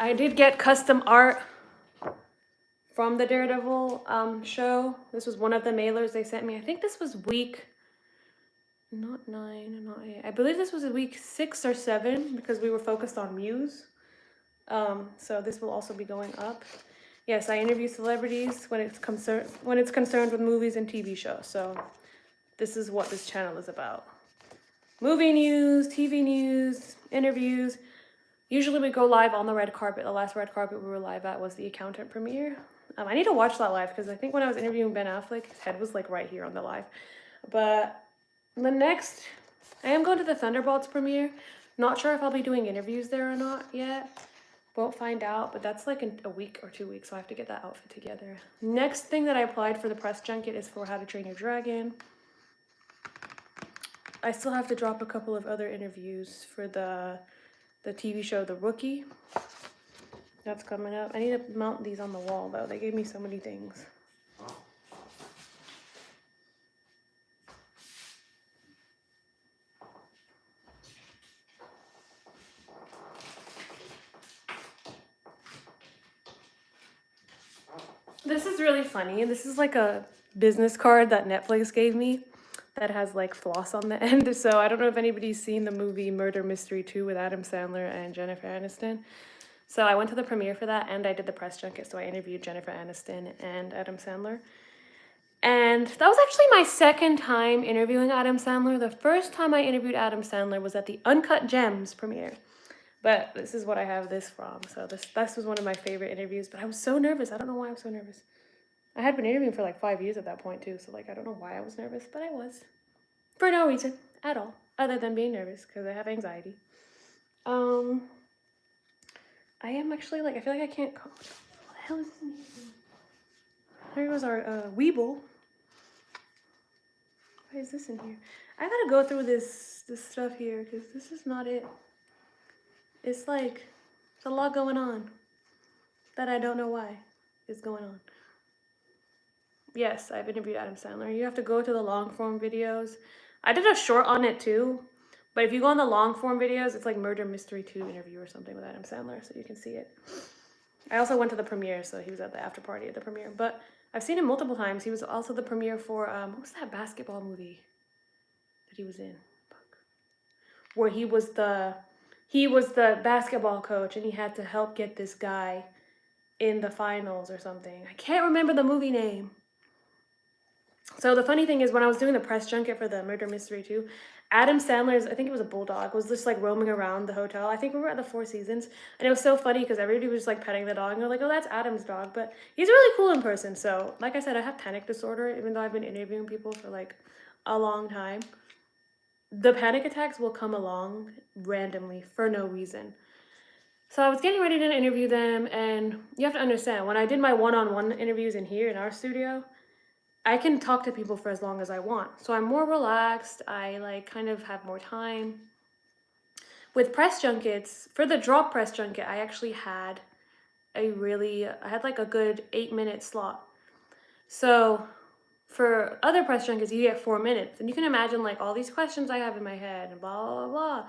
I did get custom art from the Daredevil show. This was one of the mailers they sent me. I think this was week, not 9, not 8. I believe this was week 6 or 7 because we were focused on Muse. So this will also be going up. Yes, I interview celebrities when it's concerned with movies and TV shows. So this is what this channel is about. Movie news, TV news, interviews. Usually we go live on the red carpet. The last red carpet we were live at was The Accountant premiere. I need to watch that live because I think when I was interviewing Ben Affleck, his head was like right here on the live. But the next, I am going to the Thunderbolts premiere. Not sure if I'll be doing interviews there or not yet. Won't find out, but that's like in a week or 2 weeks, so I have to get that outfit together. Next thing that I applied for the press junket is for How to Train Your Dragon. I still have to drop a couple of other interviews for the TV show The Rookie. That's coming up. I need to mount these on the wall though. They gave me so many things. This is really funny. This is like a business card that Netflix gave me that has like floss on the end. So I don't know if anybody's seen the movie Murder Mystery 2 with Adam Sandler and Jennifer Aniston. So I went to the premiere for that and I did the press junket. So I interviewed Jennifer Aniston and Adam Sandler. And that was actually my second time interviewing Adam Sandler. The first time I interviewed Adam Sandler was at the Uncut Gems premiere. But this is what I have this from. So this was one of my favorite interviews. But I was so nervous. I don't know why I was so nervous. I had been interviewing for like 5 years at that point too. So like I don't know why I was nervous, but I was. For no reason at all. Other than being nervous because I have anxiety. I am actually like, I feel like I can't call. What the hell is this in here? There goes our Weeble. Why is this in here? I gotta go through this stuff here because this is not it. It's like, it's a lot going on that I don't know why is going on. Yes, I've interviewed Adam Sandler. You have to go to the long form videos. I did a short on it too. But if you go on the long form videos, it's like Murder Mystery 2 interview or something with Adam Sandler, so you can see it. I also went to the premiere, so he was at the after party at the premiere. But I've seen him multiple times. He was also the premiere for, what was that basketball movie that he was in? Where he was the basketball coach and he had to help get this guy in the finals or something. I can't remember the movie name. So the funny thing is when I was doing the press junket for the Murder Mystery 2, Adam Sandler's, I think it was a bulldog, was just like roaming around the hotel. I think we were at the Four Seasons. And it was so funny because everybody was just like petting the dog. And they're like, oh, that's Adam's dog. But he's really cool in person. So like I said, I have panic disorder, even though I've been interviewing people for like a long time. the panic attacks will come along randomly for no reason. So I was getting ready to interview them, and you have to understand, when I did my one-on-one interviews in here in our studio, I can talk to people for as long as I want. So I'm more relaxed. I like kind of have more time. With press junkets, for the drop press junket, I actually had I had like a good 8-minute slot. So for other press junkets, you get 4 minutes. And you can imagine like all these questions I have in my head and blah, blah, blah.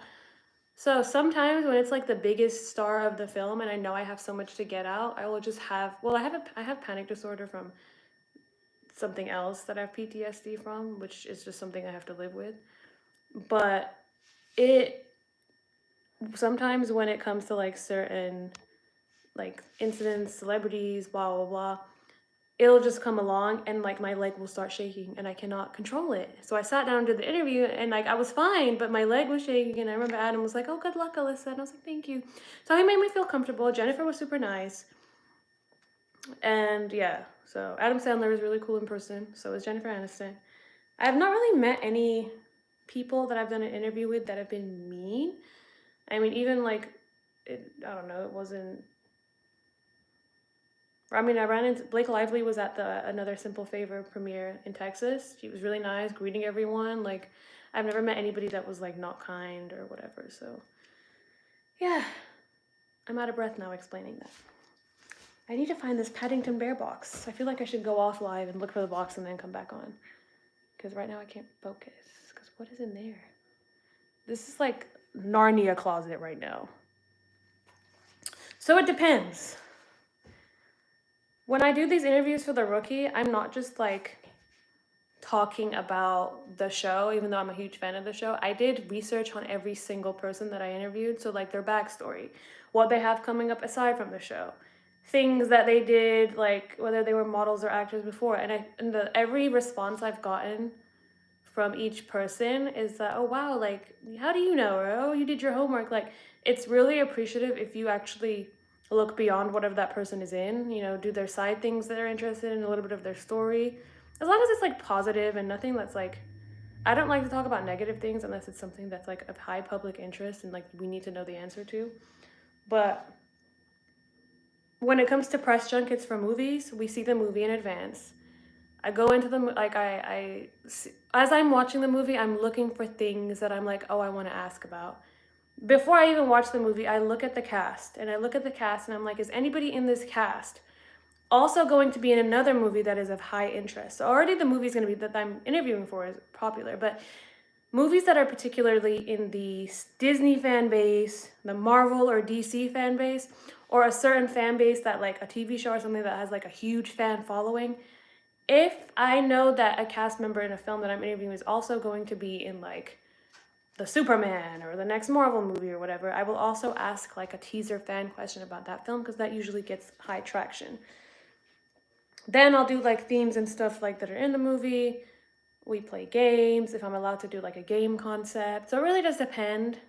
So sometimes when it's like the biggest star of the film and I know I have so much to get out, I will just have, well, I have panic disorder from something else that I have PTSD from, which is just something I have to live with. But it, sometimes when it comes to like certain like incidents, celebrities, blah, blah, blah, it'll just come along and like my leg will start shaking and I cannot control it. So I sat down and did the interview and like I was fine, but my leg was shaking. And I remember Adam was like, "Oh, good luck, Alyssa." And I was like, "Thank you." So he made me feel comfortable. Jennifer was super nice. And yeah, so Adam Sandler was really cool in person. So was Jennifer Aniston. I have not really met any people that I've done an interview with that have been mean. I mean, even like, I don't know, it wasn't. I mean, I ran into Blake Lively was at the Another Simple Favor premiere in Texas. She was really nice, greeting everyone. Like, I've never met anybody that was like not kind or whatever. So, yeah, I'm out of breath now explaining that. I need to find this Paddington Bear box. I feel like I should go off live and look for the box and then come back on. Because right now I can't focus. Because what is in there? This is like Narnia closet right now. So it depends. When I do these interviews for The Rookie, I'm not just like talking about the show, even though I'm a huge fan of the show. I did research on every single person that I interviewed. So like their backstory, what they have coming up aside from the show, things that they did, like whether they were models or actors before. And every response I've gotten from each person is that, "Oh wow, like how do you know?" Or, "Oh, you did your homework." Like it's really appreciative if you actually look beyond whatever that person is in, you know, do their side things that they're interested in, a little bit of their story. As long as it's like positive and nothing that's like, I don't like to talk about negative things unless it's something that's like of high public interest and like we need to know the answer to. But when it comes to press junkets for movies, we see the movie in advance. I go into the, like, as I'm watching the movie, I'm looking for things that I'm like, oh, I want to ask about. Before I even watch the movie, I look at the cast, and I'm like, is anybody in this cast also going to be in another movie that is of high interest? So already the movie's going to be that I'm interviewing for is popular, but movies that are particularly in the Disney fan base, the Marvel or DC fan base, or a certain fan base that like a TV show or something that has like a huge fan following, if I know that a cast member in a film that I'm interviewing is also going to be in like the Superman or the next Marvel movie or whatever, I will also ask like a teaser fan question about that film because that usually gets high traction. Then I'll do like themes and stuff like that are in the movie. We play games if I'm allowed to do like a game concept. So it really does depend.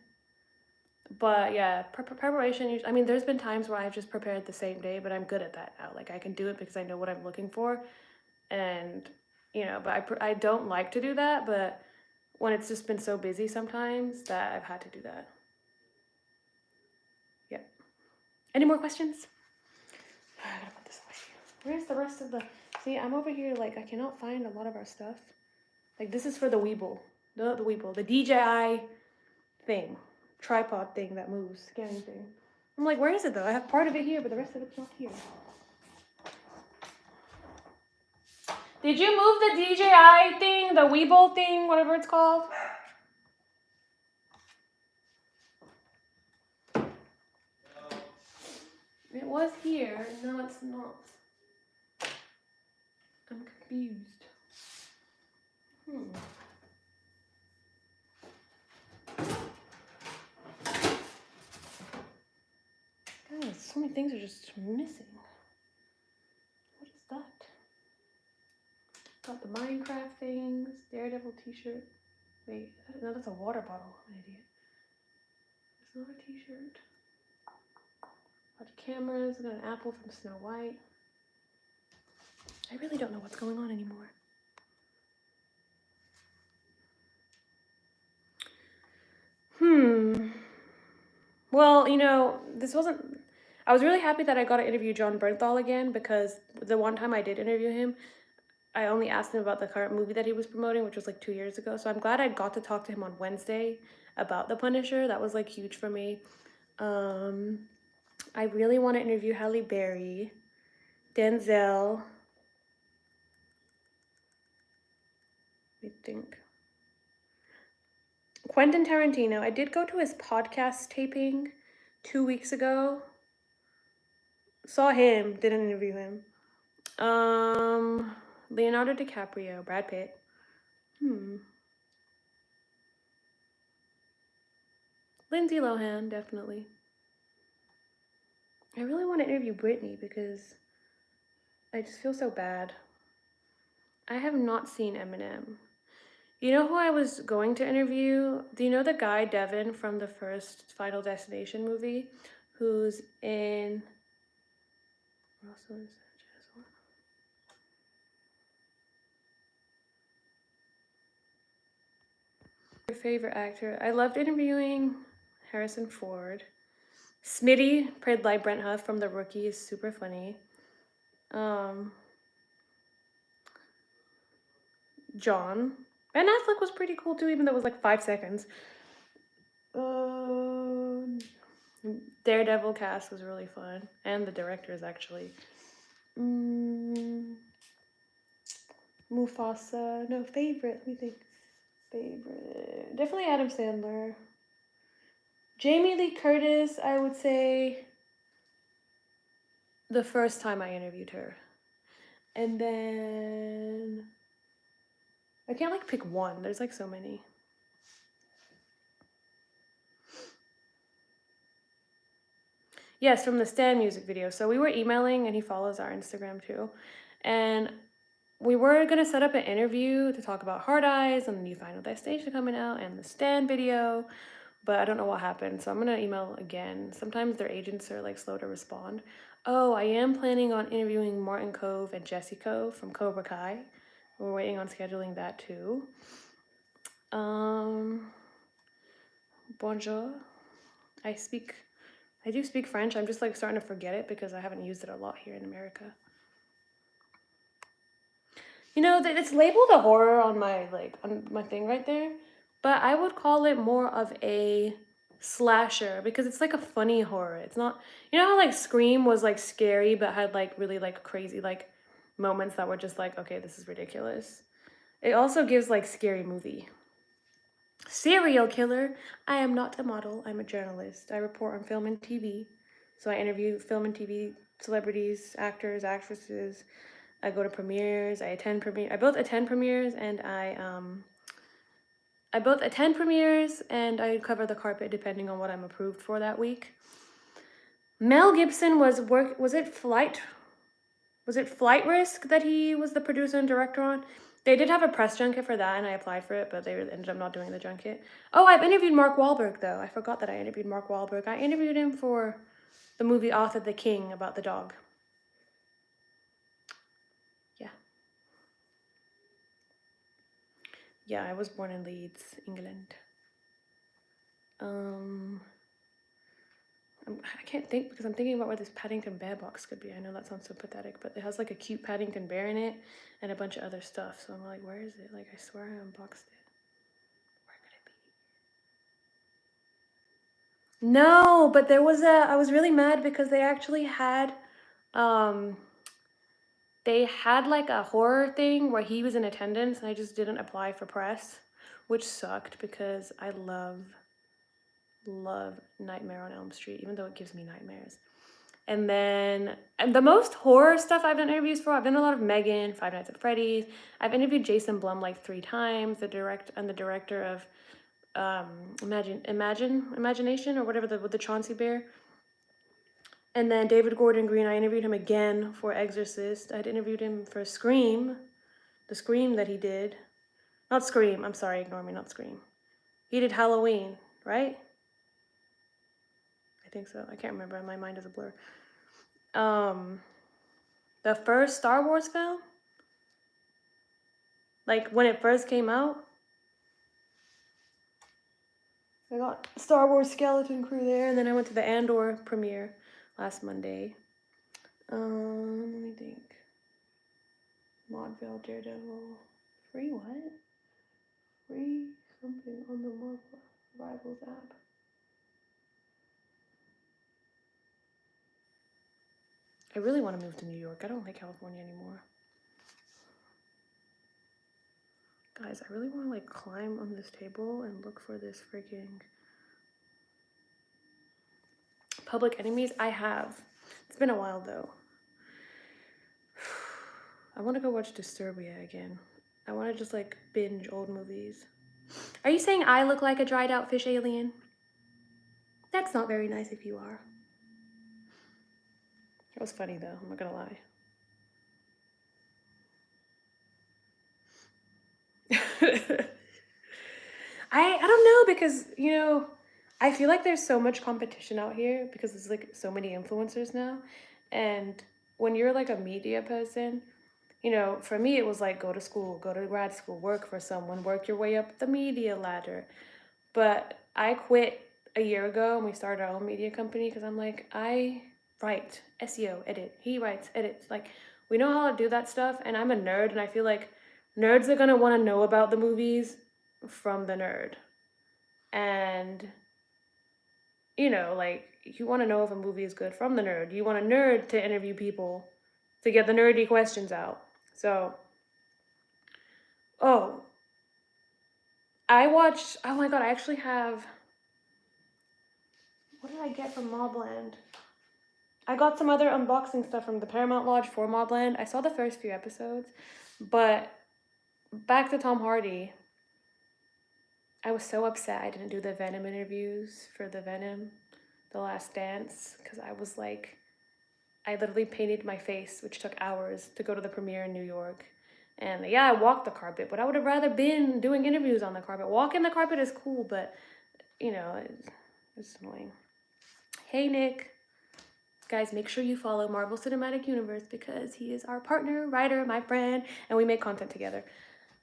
But yeah, preparation, I mean, there's been times where I've just prepared the same day, but I'm good at that now. Like I can do it because I know what I'm looking for. And, you know, but I don't like to do that, but when it's just been so busy sometimes that I've had to do that. Yeah. Any more questions? I gotta put this away. Where's the rest of the, see, I'm over here, like, I cannot find a lot of our stuff. Like, this is for the Weeble, the Weeble, the DJI thing, tripod thing that moves, scanning thing. I'm like, where is it though? I have part of it here, but the rest of it's not here. Did you move the DJI thing, the Weeble thing, whatever it's called? It was here, and now it's not. I'm confused. Guys, so many things are just missing. What is that? Got the Minecraft things, Daredevil t-shirt. Wait, no, that's a water bottle. I'm an idiot. It's not a t-shirt. Got cameras, I got an apple from Snow White. I really don't know what's going on anymore. Well, you know, this wasn't. I was really happy that I got to interview John Bernthal again because the one time I did interview him, I only asked him about the current movie that he was promoting, which was like 2 years ago. So I'm glad I got to talk to him on Wednesday about The Punisher. That was like huge for me. I really want to interview Halle Berry, Denzel. Let me think. Quentin Tarantino. I did go to his podcast taping 2 weeks ago. Saw him, didn't interview him. Leonardo DiCaprio, Brad Pitt. Lindsay Lohan, definitely. I really want to interview Britney because I just feel so bad. I have not seen Eminem. You know who I was going to interview? Do you know the guy Devin from the first Final Destination movie, who's in? Also in your favorite actor? I loved interviewing Harrison Ford. Smitty, played by Brent Huff from The Rookie, is super funny. John. Ben Affleck was pretty cool too, even though it was like 5 seconds. Daredevil cast was really fun, and the directors actually. Mufasa. No, favorite. Let me think. Favorite. Definitely Adam Sandler. Jamie Lee Curtis, I would say the first time I interviewed her. And then I can't like pick one. There's like so many. Yes, from the Stan music video. So we were emailing and he follows our Instagram too. And we were gonna set up an interview to talk about Hard Eyes and the new Final Destination coming out and the Stan video, but I don't know what happened. So I'm gonna email again. Sometimes their agents are like slow to respond. Oh, I am planning on interviewing Martin Cove and Jesse Cove from Cobra Kai. We're waiting on scheduling that too. Bonjour. I do speak French. I'm just like starting to forget it because I haven't used it a lot here in America. You know, it's labeled a horror on my thing right there, but I would call it more of a slasher because it's like a funny horror. It's not, you know how like Scream was like scary but had like really like crazy like moments that were just like, okay, this is ridiculous. It also gives like scary movie. Serial killer. I am not a model. I'm a journalist. I report on film and TV. So I interview film and TV celebrities, actors, actresses. I go to premieres. I both attend premieres and I cover the carpet depending on what I'm approved for that week. Mel Gibson was it Flight Risk that he was the producer and director on? They did have a press junket for that, and I applied for it, but they ended up not doing the junket. Oh, I've interviewed Mark Wahlberg, though. I forgot that I interviewed Mark Wahlberg. I interviewed him for the movie Arthur the King about the dog. Yeah. Yeah, I was born in Leeds, England. I can't think because I'm thinking about where this Paddington Bear box could be. I know that sounds so pathetic, but it has like a cute Paddington Bear in it and a bunch of other stuff. So I'm like, where is it? Like, I swear I unboxed it. Where could it be? No, but I was really mad because they actually had, like a horror thing where he was in attendance and I just didn't apply for press, which sucked because I love Nightmare on Elm Street, even though it gives me nightmares. And then the most horror stuff I've done interviews for, I've done a lot of Megan, Five Nights at Freddy's. I've interviewed Jason Blum like 3 times, the director of Imagination or whatever, with the Chauncey Bear. And then David Gordon Green, I interviewed him again for Exorcist. I'd interviewed him for Scream, the Scream that he did. Not Scream, I'm sorry, ignore me, not Scream. He did Halloween, right? I think so. I can't remember. My mind is a blur. The first Star Wars film, like when it first came out. I got Star Wars Skeleton Crew there, and then I went to the Andor premiere last Monday. Let me think. Maudeville, Daredevil. Free what? Free something on the Marvel Rivals app. I really want to move to New York. I don't like California anymore. Guys, I really want to like climb on this table and look for this freaking Public Enemies. I have. It's been a while though. I want to go watch Disturbia again. I want to just like binge old movies. Are you saying I look like a dried out fish alien? That's not very nice if you are. It was funny though, I'm not gonna lie. I don't know, because you know, I feel like there's so much competition out here because there's like so many influencers now. And when you're like a media person, you know, for me it was like go to school, go to grad school, work for someone, work your way up the media ladder. But I quit a year ago and we started our own media company because I'm like, I write, SEO, edit. He writes, edits. Like, we know how to do that stuff, and I'm a nerd, and I feel like nerds are gonna want to know about the movies from the nerd. And, you know, like, you want to know if a movie is good from the nerd. You want a nerd to interview people to get the nerdy questions out. So, oh, I watched, oh my god, I actually have, what did I get from Mobland? I got some other unboxing stuff from the Paramount Lodge for Mobland. I saw the first few episodes, but back to Tom Hardy. I was so upset I didn't do the Venom interviews for the Venom, The Last Dance, because I was like, I literally painted my face, which took hours to go to the premiere in New York. And yeah, I walked the carpet, but I would have rather been doing interviews on the carpet. Walking the carpet is cool, but you know, it's annoying. Hey, Nick. Guys, make sure you follow Marvel Cinematic Universe because he is our partner, writer, my friend, and we make content together.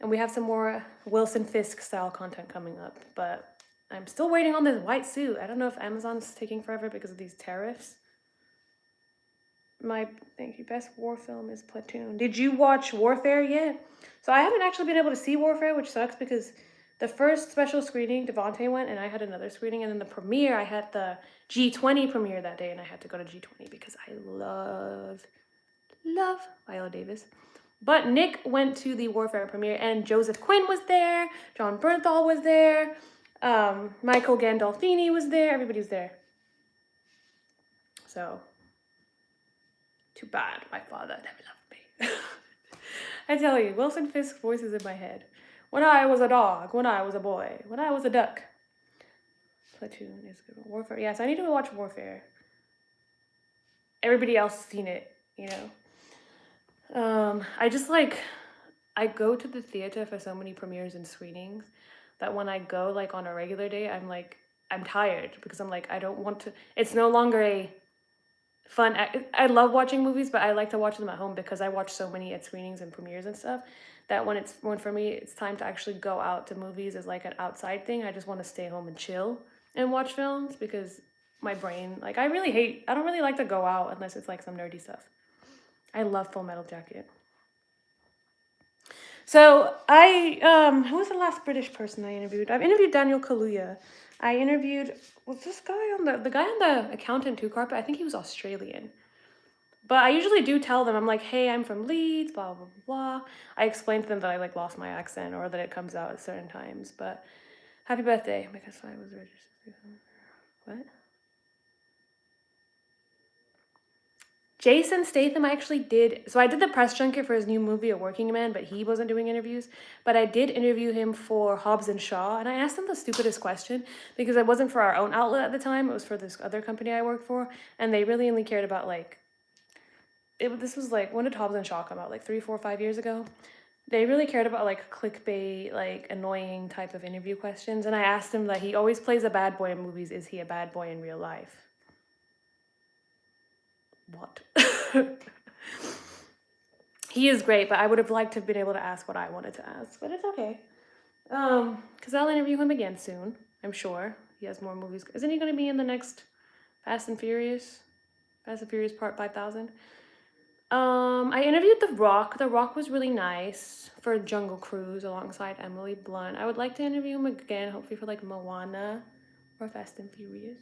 And we have some more Wilson Fisk style content coming up, but I'm still waiting on this white suit. I don't know if Amazon's taking forever because of these tariffs. Thank you, best war film is Platoon. Did you watch Warfare yet? So I haven't actually been able to see Warfare, which sucks because the first special screening, Devontae went, and I had another screening, and then the premiere, I had the G20 premiere that day, and I had to go to G20 because I love Viola Davis. But Nick went to the Warfare premiere, and Joseph Quinn was there, John Bernthal was there, Michael Gandolfini was there, everybody was there. So, too bad my father never loved me. I tell you, Wilson Fisk voices in my head. When I was a dog, when I was a boy, when I was a duck. Platoon is good. Warfare. Yes, I need to watch Warfare. Everybody else has seen it, you know. I go to the theater for so many premieres and screenings that when I go like on a regular day, I'm tired because I'm like, I don't want to, it's no longer a fun, I love watching movies, but I like to watch them at home because I watch so many at screenings and premieres and stuff that when for me it's time to actually go out to movies as like an outside thing, I just want to stay home and chill and watch films because my brain, like I don't really like to go out unless it's like some nerdy stuff. I love Full Metal Jacket. So who was the last British person I interviewed? I've interviewed Daniel Kaluuya. I interviewed, was this guy on the guy on the Accountant 2 carpet? I think he was Australian. But I usually do tell them, I'm like, hey, I'm from Leeds, blah, blah, blah. I explain to them that I like lost my accent or that it comes out at certain times. But happy birthday. Because I was registered. What? Jason Statham, I actually did. So I did the press junket for his new movie, A Working Man, but he wasn't doing interviews. But I did interview him for Hobbs and Shaw. And I asked him the stupidest question because it wasn't for our own outlet at the time. It was for this other company I worked for. And they really only cared about like, this was like, when did Hobbs and Shaw come out? Like 3, 4, 5 years ago? They really cared about like clickbait, like annoying type of interview questions. And I asked him that he always plays a bad boy in movies. Is he a bad boy in real life? What? He is great, but I would have liked to have been able to ask what I wanted to ask, but it's okay. Because I'll interview him again soon, I'm sure. he has more movies. Isn't he going to be in the next Fast and Furious? Fast and Furious Part 5000? I interviewed The Rock. The Rock was really nice for Jungle Cruise alongside Emily Blunt. I would like to interview him again, hopefully for like Moana or Fast and Furious.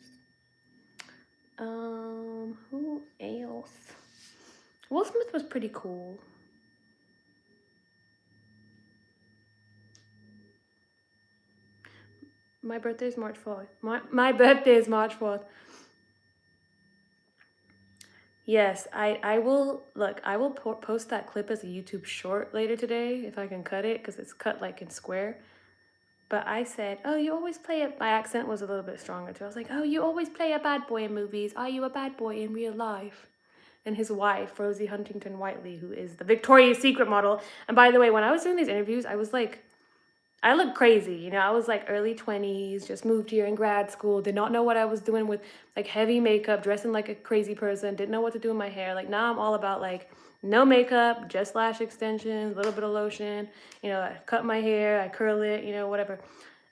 Who else? Will Smith was pretty cool. My birthday is March 4th. My birthday is March 4th. Yes, I will, look, I will post that clip as a YouTube short later today if I can cut it, because it's cut like in square. But I said, oh, you always play it. My accent was a little bit stronger too. I was like, oh, you always play a bad boy in movies. Are you a bad boy in real life? And his wife, Rosie Huntington Whiteley, who is the Victoria's Secret model. And by the way, when I was doing these interviews, I was like, I looked crazy. You know, I was like early 20s, just moved here in grad school, did not know what I was doing with like heavy makeup, dressing like a crazy person, didn't know what to do with my hair. Like now I'm all about like no makeup, just lash extensions, a little bit of lotion. You know, I cut my hair, I curl it, you know, whatever.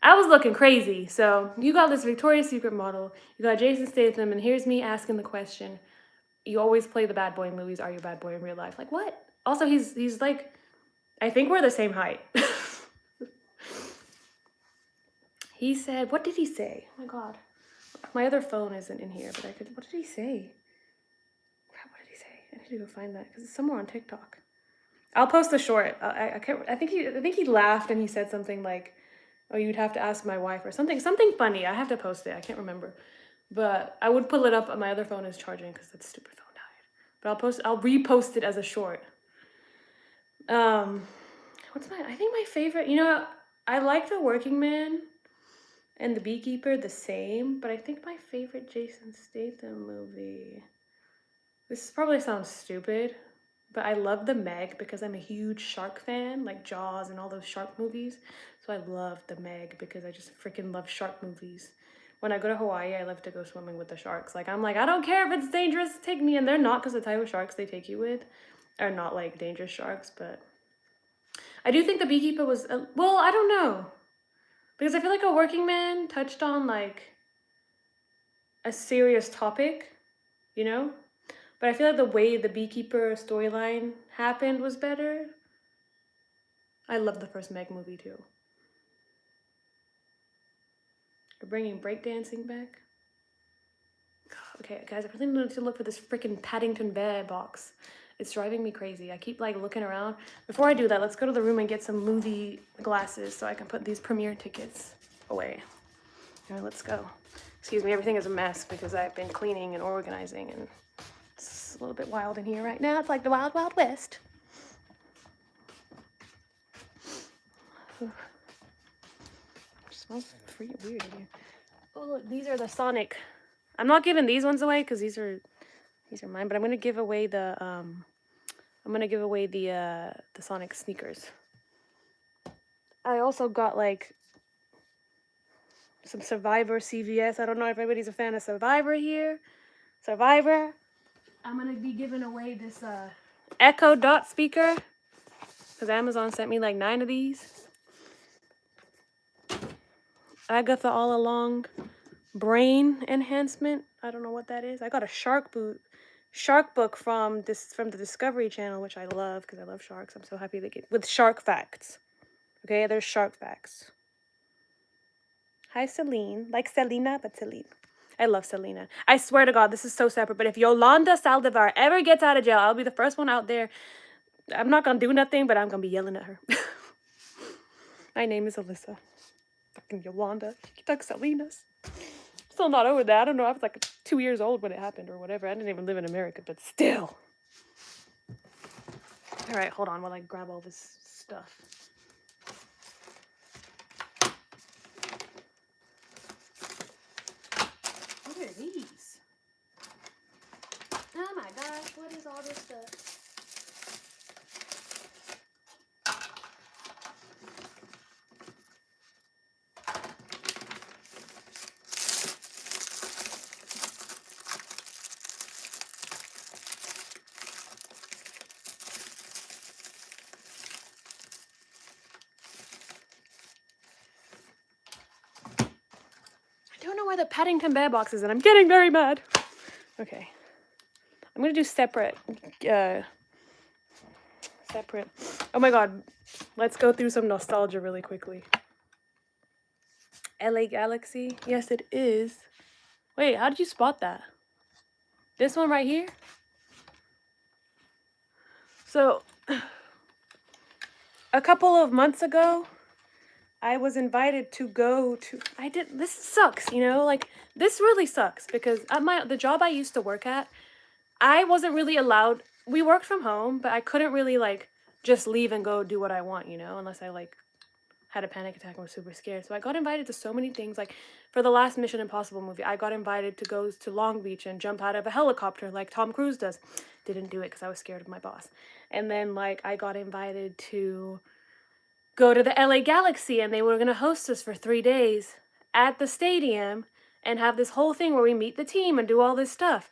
I was looking crazy. So you got this Victoria's Secret model, you got Jason Statham, and here's me asking the question, you always play the bad boy in movies, are you a bad boy in real life? Like what? Also, he's like, I think we're the same height. He said, what did he say? Oh my God. My other phone isn't in here, but I could, what did he say? Crap, what did he say? I need to go find that because it's somewhere on TikTok. I'll post the short. I can't, I think he laughed and he said something like, oh, you'd have to ask my wife or something funny. I have to post it. I can't remember. But I would pull it up. My other phone is charging because that stupid phone died. But I'll repost it as a short. I think my favorite, you know, I like The Working Man and The Beekeeper the same, but I think my favorite Jason Statham movie, this probably sounds stupid, but I love The Meg because I'm a huge shark fan, like Jaws and all those shark movies. So I love The Meg because I just freaking love shark movies. When I go to Hawaii, I love to go swimming with the sharks. Like, I'm like, I don't care if it's dangerous, take me. And they're not, because the type of sharks they take you with are not like dangerous sharks, but I do think The Beekeeper was, well, I don't know. Because I feel like A Working Man touched on like a serious topic, you know? But I feel like the way the Beekeeper storyline happened was better. I love the first Meg movie too. We're bringing breakdancing back. God, okay, guys, I really need to look for this freaking Paddington Bear box. It's driving me crazy. I keep like looking around. Before I do that, let's go to the room and get some movie glasses so I can put these premiere tickets away. All right, let's go. Excuse me, everything is a mess because I've been cleaning and organizing and it's a little bit wild in here right now. It's like the Wild Wild West. It smells pretty weird in here. Oh, look, these are the Sonic. I'm not giving these ones away because these are mine, but I'm gonna give away the Sonic sneakers. I also got like some Survivor CVS. I don't know if everybody's a fan of Survivor here. Survivor. I'm gonna be giving away this Echo Dot speaker because Amazon sent me like 9 of these. Agatha All Along brain enhancement. I don't know what that is. I got a shark book from the Discovery Channel, which I love because I love sharks. I'm so happy they get with shark facts. Okay, there's shark facts. Hi, Celine. Like Selena, but Celine. I love Selena. I swear to God, this is so separate, but if Yolanda Saldivar ever gets out of jail, I'll be the first one out there. I'm not gonna do nothing, but I'm gonna be yelling at her. My name is Alyssa. Fucking Yolanda. She took Selena's. Still not over that. I don't know. I was like 2 years old when it happened or whatever. I didn't even live in America, but still. All right, hold on while I grab all this stuff. What are these? Oh my gosh, what is all this stuff? are the Paddington Bear boxes? And I'm getting very mad. Okay. I'm going to do separate. Separate. Oh my god. Let's go through some nostalgia really quickly. LA Galaxy. Yes, it is. Wait, how did you spot that? This one right here? So, a couple of months ago, I was invited to go to, this sucks, you know, like, this really sucks, because at the job I used to work at, I wasn't really allowed, we worked from home, but I couldn't really, like, just leave and go do what I want, you know, unless I, like, had a panic attack and was super scared. So I got invited to so many things, like, for the last Mission Impossible movie, I got invited to go to Long Beach and jump out of a helicopter like Tom Cruise does. Didn't do it because I was scared of my boss. And then, like, I got invited to go to the LA Galaxy, and they were going to host us for 3 days at the stadium and have this whole thing where we meet the team and do all this stuff.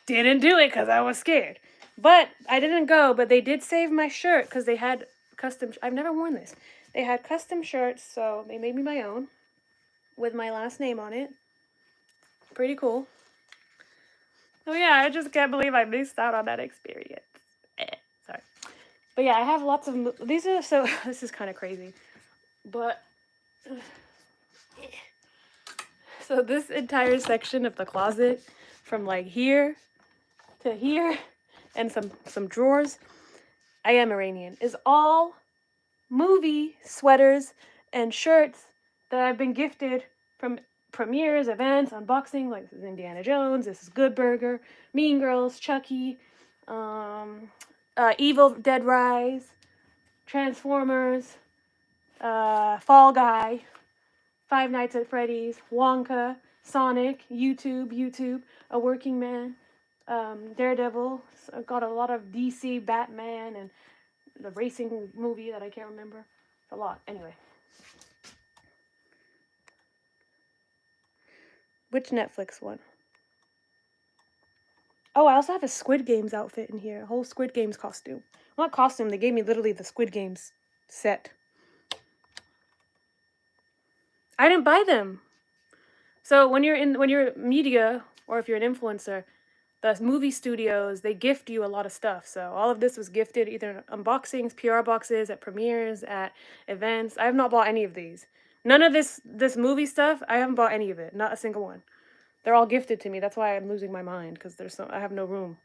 Didn't do it because I was scared. But I didn't go, but they did save my shirt because they had custom, I've never worn this. They had custom shirts, so they made me my own with my last name on it. Pretty cool. Oh yeah, I just can't believe I missed out on that experience. Sorry. But yeah, I have lots of, these are, so, this is kind of crazy. But, so this entire section of the closet, from like here to here, and some drawers, I am Iranian, is all movie sweaters and shirts that I've been gifted from premieres, events, unboxing. Like, this is Indiana Jones, this is Good Burger, Mean Girls, Chucky, Evil Dead Rise, Transformers, Fall Guy, Five Nights at Freddy's, Wonka, Sonic, YouTube, A Working Man, Daredevil. So I've got a lot of DC, Batman, and the racing movie that I can't remember. It's a lot. Anyway. Which Netflix one? Oh, I also have a Squid Games outfit in here. A whole Squid Games costume. Well, not costume. They gave me literally the Squid Games set. I didn't buy them. So when you're media, or if you're an influencer, the movie studios, they gift you a lot of stuff. So all of this was gifted, either unboxings, PR boxes, at premieres, at events. I have not bought any of these. None of this movie stuff, I haven't bought any of it. Not a single one. They're all gifted to me. That's why I'm losing my mind, because I have no room.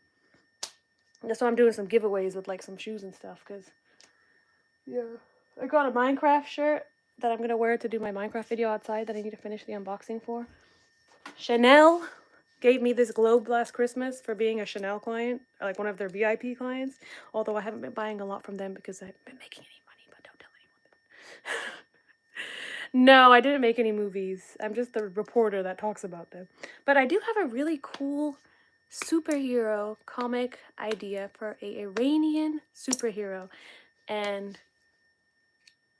That's why I'm doing some giveaways with like some shoes and stuff, because, yeah. I got a Minecraft shirt that I'm going to wear to do my Minecraft video outside that I need to finish the unboxing for. Chanel gave me this globe last Christmas for being a Chanel client, like one of their VIP clients, although I haven't been buying a lot from them because I haven't been making any money, but don't tell anyone. No, I didn't make any movies. I'm just the reporter that talks about them. But I do have a really cool superhero comic idea for an Iranian superhero, and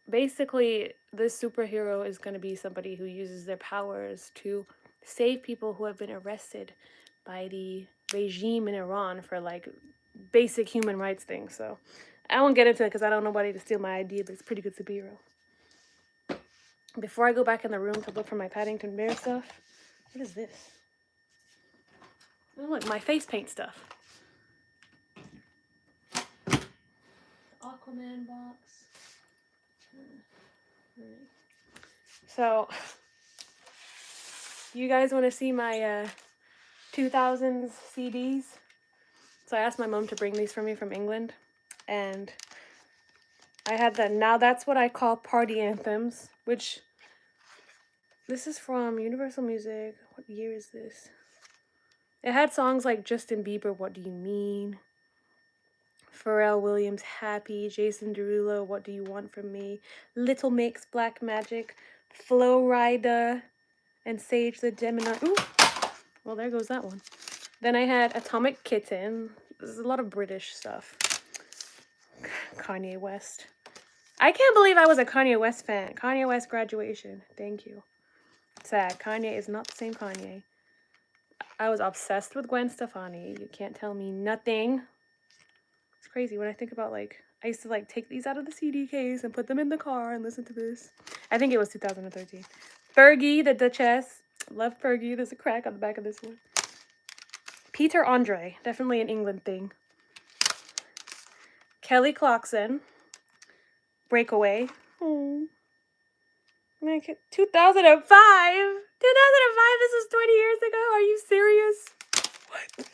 basically this superhero is going to be somebody who uses their powers to save people who have been arrested by the regime in Iran for like basic human rights things. So I won't get into it because I don't know nobody to steal my idea, but it's a pretty good superhero. Before I go back in the room to look for my Paddington Bear stuff, what is this? Oh look, my face paint stuff. Aquaman box. So, you guys want to see my 2000s CDs? So I asked my mom to bring these for me from England, and I had the Now That's What I Call Party Anthems, which, this is from Universal Music. What year is this? It had songs like Justin Bieber, What Do You Mean? Pharrell Williams, Happy, Jason Derulo, What Do You Want From Me? Little Mix, Black Magic, Flo Rida, and Sage the Gemini. Ooh! Well, there goes that one. Then I had Atomic Kitten. There's a lot of British stuff. Kanye West. I can't believe I was a Kanye West fan. Kanye West graduation. Thank you. Sad. Kanye is not the same Kanye. I was obsessed with Gwen Stefani. You can't tell me nothing. It's crazy when I think about, like, I used to, like, take these out of the CD case and put them in the car and listen to this. I think it was 2013. Fergie, the Duchess. Love Fergie. There's a crack on the back of this one. Peter Andre. Definitely an England thing. Kelly Clarkson. Breakaway. Oh. 2005. 2005. This was 20 years ago. Are you serious? What?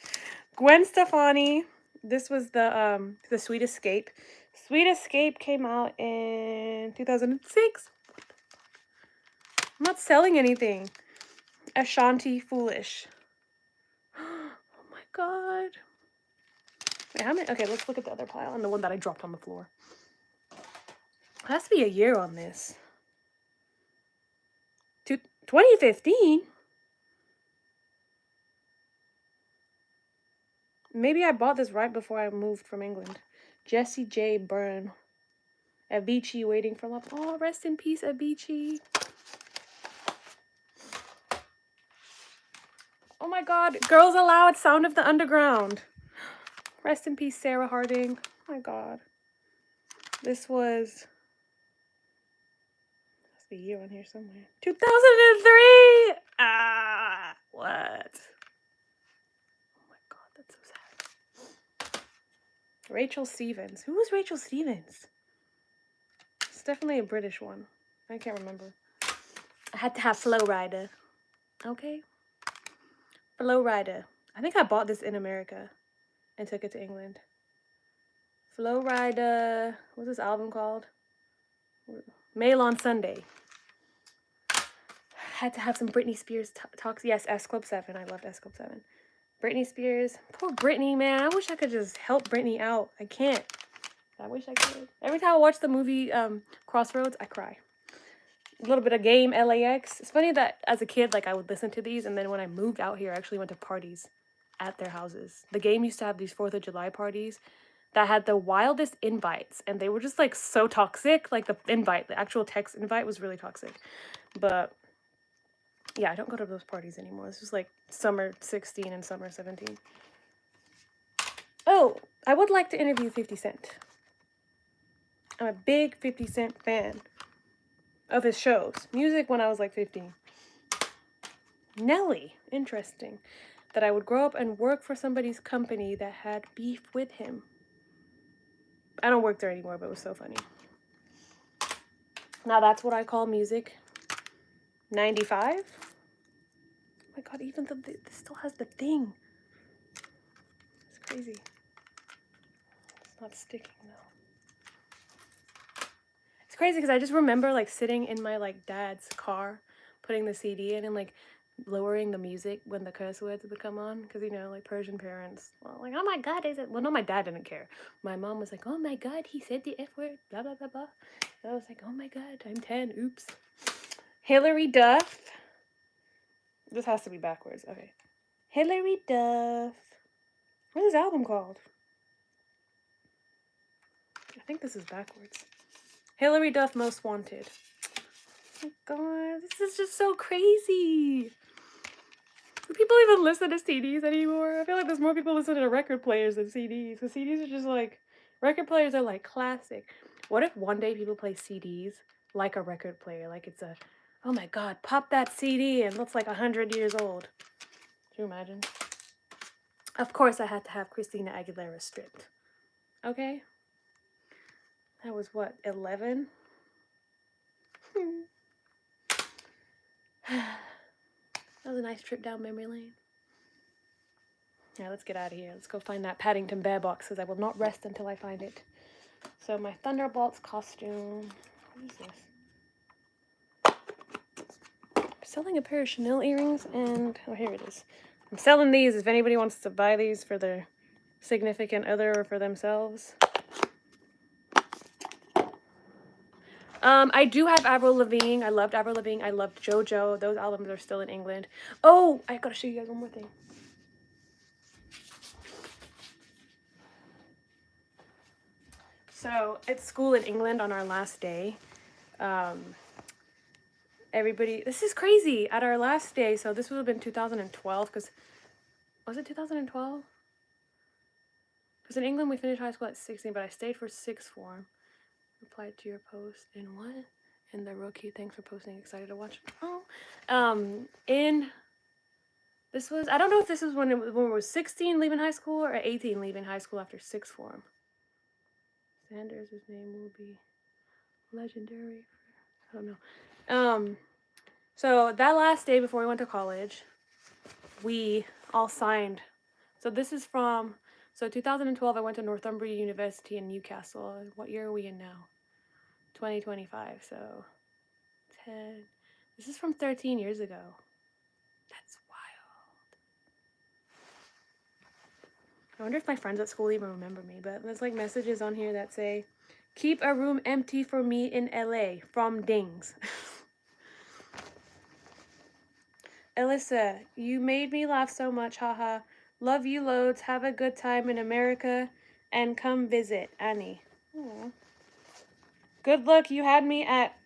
Gwen Stefani. This was the Sweet Escape. Sweet Escape came out in 2006. I'm not selling anything. Ashanti Foolish. Oh my god. Wait, how many? Okay, let's look at the other pile and the one that I dropped on the floor. It has to be a year on this. 2015? Maybe I bought this right before I moved from England. Jessie J. Byrne. Avicii, Waiting for Love. Oh, rest in peace, Avicii. Oh my god. Girls Aloud, Sound of the Underground. Rest in peace, Sarah Harding. Oh my god. This was... Must be a year on here somewhere. 2003! Ah, what? Oh my god, that's so sad. Rachel Stevens. Who was Rachel Stevens? It's definitely a British one. I can't remember. I had to have Flow Rider. Okay. Flow Rider. I think I bought this in America and took it to England. Flow Rider. What's this album called? Mail on Sunday. Had to have some Britney Spears talks. Yes, S Club 7. I loved S Club 7. Britney Spears. Poor Britney, man. I wish I could just help Britney out. I can't. I wish I could. Every time I watch the movie Crossroads, I cry. A little bit of Game, LAX. It's funny that as a kid, like, I would listen to these, and then when I moved out here, I actually went to parties at their houses. The Game used to have these 4th of July parties that had the wildest invites, and they were just, like, so toxic. Like, the invite, the actual text invite was really toxic. But, yeah, I don't go to those parties anymore. This was, like, summer 16 and summer 17. Oh, I would like to interview 50 Cent. I'm a big 50 Cent fan of his shows. Music when I was like 15. Nelly. Interesting. That I would grow up and work for somebody's company that had beef with him. I don't work there anymore, but it was so funny. Now that's what I call music. 95? Oh my god, even this still has the thing. It's crazy. It's not sticking though. It's crazy because I just remember like sitting in my like dad's car, putting the CD in and like lowering the music when the curse words would come on, because you know, like Persian parents, well, like, oh my god, is it? Well, no, my dad didn't care. My mom was like, oh my god, he said the F word, blah blah blah blah. And I was like, oh my god, I'm 10. Oops. Hilary Duff. This has to be backwards. Okay. Hilary Duff. What is this album called? I think this is backwards. Hilary Duff, Most Wanted. Oh my god, this is just so crazy. Do people even listen to CDs anymore? I feel like there's more people listening to record players than CDs. Because CDs are just like, record players are like classic. What if one day people play CDs like a record player? Like it's a, oh my god, pop that CD and it looks like 100 years old. Can you imagine? Of course I had to have Christina Aguilera stripped. Okay? That was what, 11? That was a nice trip down memory lane. Yeah, let's get out of here. Let's go find that Paddington Bear box, because I will not rest until I find it. So my Thunderbolts costume. What is this? I'm selling a pair of Chanel earrings, and oh, here it is. I'm selling these if anybody wants to buy these for their significant other or for themselves. I do have Avril Lavigne. I loved Avril Lavigne. I loved JoJo. Those albums are still in England. Oh, I gotta show you guys one more thing. So at school in England on our last day, everybody, this is crazy, at our last day, so this would have been 2012, because, was it 2012? Because in England we finished high school at 16, but I stayed for sixth form. Replied to your post in what? in the rookie. Thanks for posting. Excited to watch. Oh, this was, I don't know if this was when we were 16 leaving high school or 18 leaving high school after sixth form. Sanders' name will be legendary. I don't know. So that last day before we went to college, we all signed. So this is from, so 2012, I went to Northumbria University in Newcastle. What year are we in now? 2025, so 10. This is from 13 years ago. That's wild. I wonder if my friends at school even remember me, but there's like messages on here that say, keep a room empty for me in LA from Dings. Alyssa, you made me laugh so much, haha. Love you loads. Have a good time in America and come visit, Annie. Aww. Good luck. You had me at...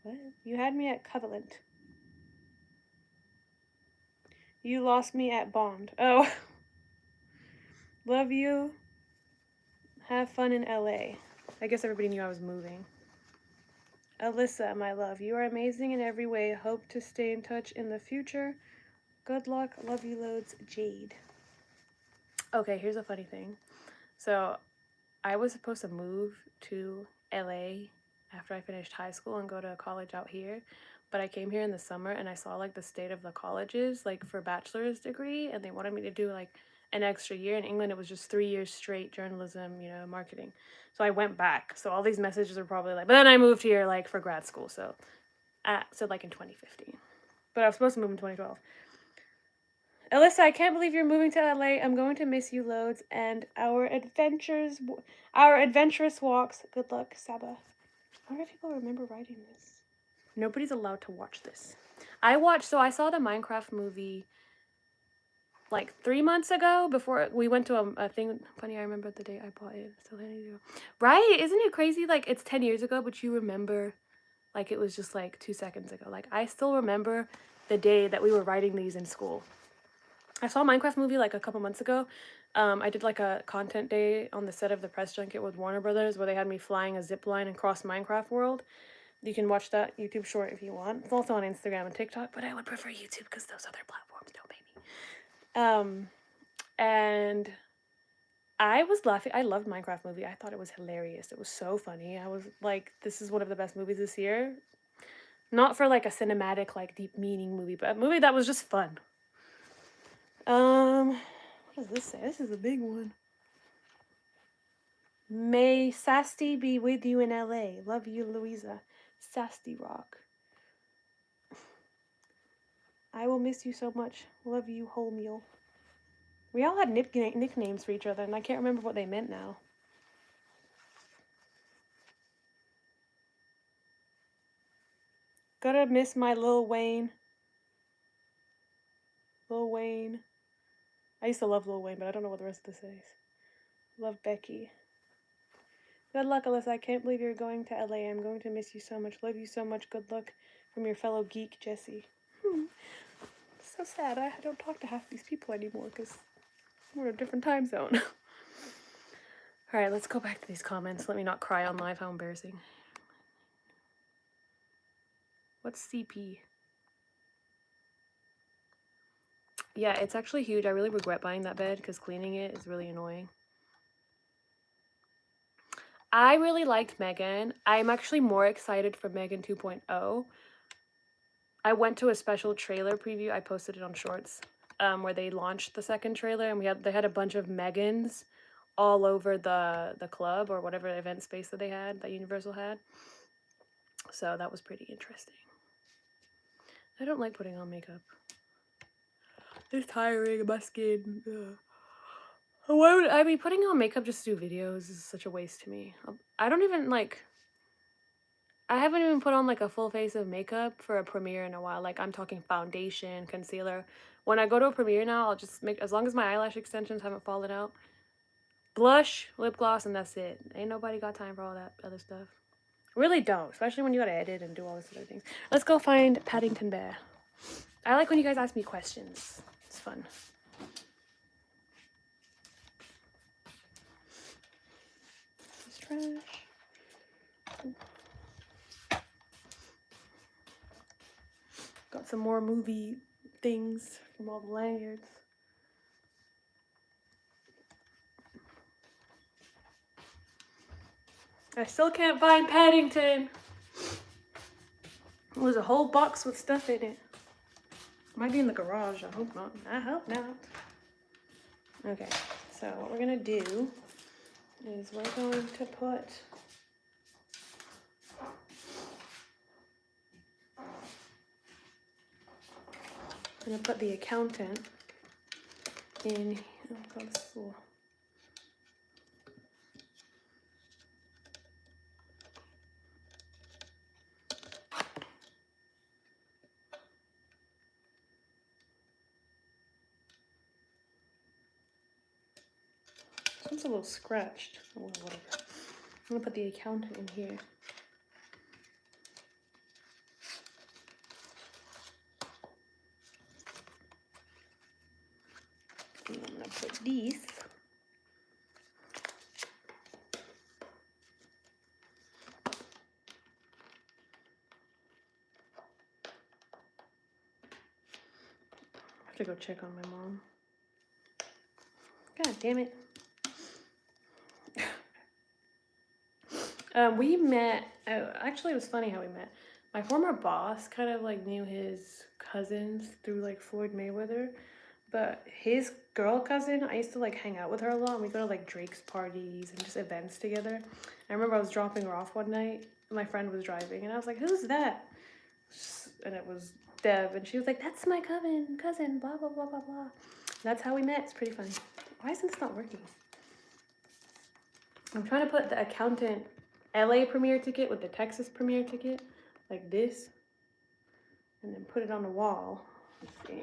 What? You had me at Covenant. You lost me at Bond. Oh. Love you. Have fun in LA. I guess everybody knew I was moving. Alyssa, my love, you are amazing in every way. Hope to stay in touch in the future. Good luck. Love you loads, Jade. Okay, here's a funny thing. So, I was supposed to move to LA after I finished high school and go to college out here. But I came here in the summer and I saw like the state of the colleges, like for bachelor's degree, and they wanted me to do like an extra year. In England, it was just 3 years straight journalism, you know, marketing. So I went back. So all these messages are probably like, but then I moved here like for grad school. So like in 2015. But I was supposed to move in 2012. Alyssa, I can't believe you're moving to LA. I'm going to miss you loads and our adventurous walks. Good luck, Saba. I wonder if people remember writing this. Nobody's allowed to watch this. I saw the Minecraft movie like 3 months ago before we went to a thing. Funny, I remember the day I bought it. So 10 years ago. Right? Isn't it crazy? Like, it's 10 years ago, but you remember like it was just like 2 seconds ago. Like, I still remember the day that we were writing these in school. I saw a Minecraft movie like a couple months ago. I did like a content day on the set of the press junket with Warner Brothers where they had me flying a zip line across Minecraft world. You can watch that YouTube short if you want. It's also on Instagram and TikTok, but I would prefer YouTube because those other platforms don't pay me. And I was laughing. I loved Minecraft movie. I thought it was hilarious. It was so funny. I was like, this is one of the best movies this year. Not for like a cinematic, like deep meaning movie, but a movie that was just fun. What does this say? This is a big one. May Sasti be with you in LA. Love you, Louisa. Sasti Rock. I will miss you so much. Love you, whole meal. We all had nicknames for each other, and I can't remember what they meant now. Gotta miss my Lil Wayne. Lil Wayne. I used to love Lil Wayne, but I don't know what the rest of this says. Love Becky. Good luck, Alyssa. I can't believe you're going to LA. I'm going to miss you so much. Love you so much. Good luck from your fellow geek, Jesse. So sad. I don't talk to half these people anymore because we're in a different time zone. Alright, let's go back to these comments. Let me not cry on live. How embarrassing. What's CP? Yeah, it's actually huge. I really regret buying that bed because cleaning it is really annoying. I really liked Megan. I'm actually more excited for Megan 2.0. I went to a special trailer preview. I posted it on Shorts, where they launched the second trailer, and they had a bunch of Megans all over the club or whatever event space that they had, that Universal had. So that was pretty interesting. I don't like putting on makeup. It's tiring, my skin. Ugh. Why would I be putting on makeup just to do videos is such a waste to me. I don't even like, I haven't even put on like a full face of makeup for a premiere in a while. Like, I'm talking foundation, concealer. When I go to a premiere now, I'll just make, as long as my eyelash extensions haven't fallen out, blush, lip gloss, and that's it. Ain't nobody got time for all that other stuff. Really don't, especially when you gotta edit and do all this other things. Let's go find Paddington Bear. I like when you guys ask me questions. It's fun. This is trash. some more movie things from all the lanyards. I still can't find Paddington. There's a whole box with stuff in it. Might be in the garage. I hope not. I hope not. Okay, so what we're gonna do is we're going to put the accountant in. Oh god, this is a little. This one's a little scratched. Oh, well, whatever. I'm gonna put the accountant in here. And I'm gonna put these. I have to go check on my mom. God damn it. We met, actually it was funny how we met. My former boss kind of like knew his cousins through like Floyd Mayweather, but his girl cousin, I used to like hang out with her a lot, and we go to like Drake's parties and just events together. I remember I was dropping her off one night, and my friend was driving, and I was like, who's that? And it was Dev, and she was like, that's my cousin, blah, blah, blah, blah, blah. And that's how we met. It's pretty funny. Why isn't this not working? I'm trying to put the accountant LA premiere ticket with the Texas premiere ticket, like this, and then put it on the wall. Let's see.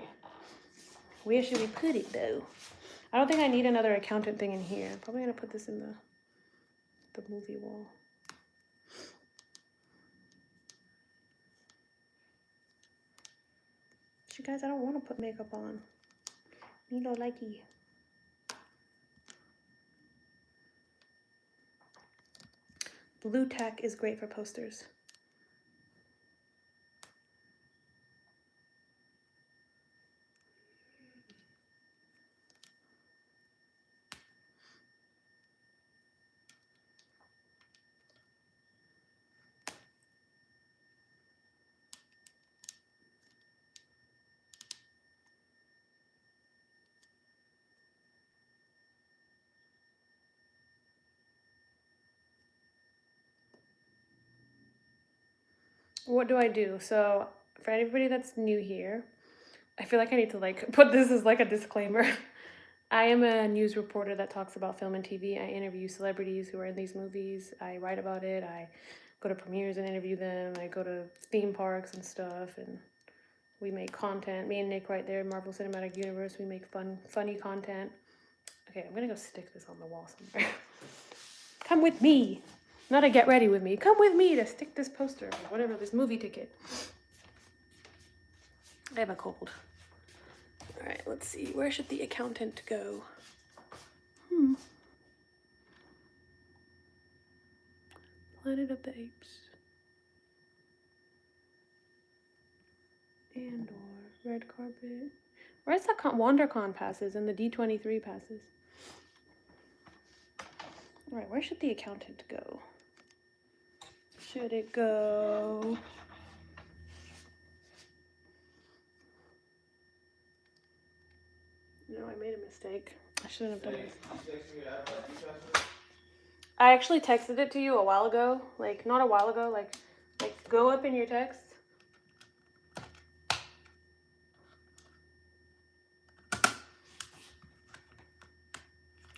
Where should we put it though? I don't think I need another accountant thing in here. I'm probably gonna put this in the movie wall. You guys, I don't want to put makeup on. Me no likey. Blue tack is great for posters. What do I do? So for anybody that's new here, I feel like I need to like put this as like a disclaimer. I am a news reporter that talks about film and TV. I interview celebrities who are in these movies. I write about it. I go to premieres and interview them. I go to theme parks and stuff, and we make content. Me and Nick right there, Marvel Cinematic Universe, we make funny content. Okay, I'm gonna go stick this on the wall somewhere. Come with me. Not to get ready with me. Come with me to stick this poster or whatever, this movie ticket. I have a cold. All right, let's see. Where should the accountant go? Planet of the Apes. And or red carpet. Where's the WonderCon passes and the D23 passes? All right, where should the accountant go? Should it go? No, I made a mistake. I shouldn't have done this. I actually texted it to you a while ago. Like, not a while ago, like go up in your text.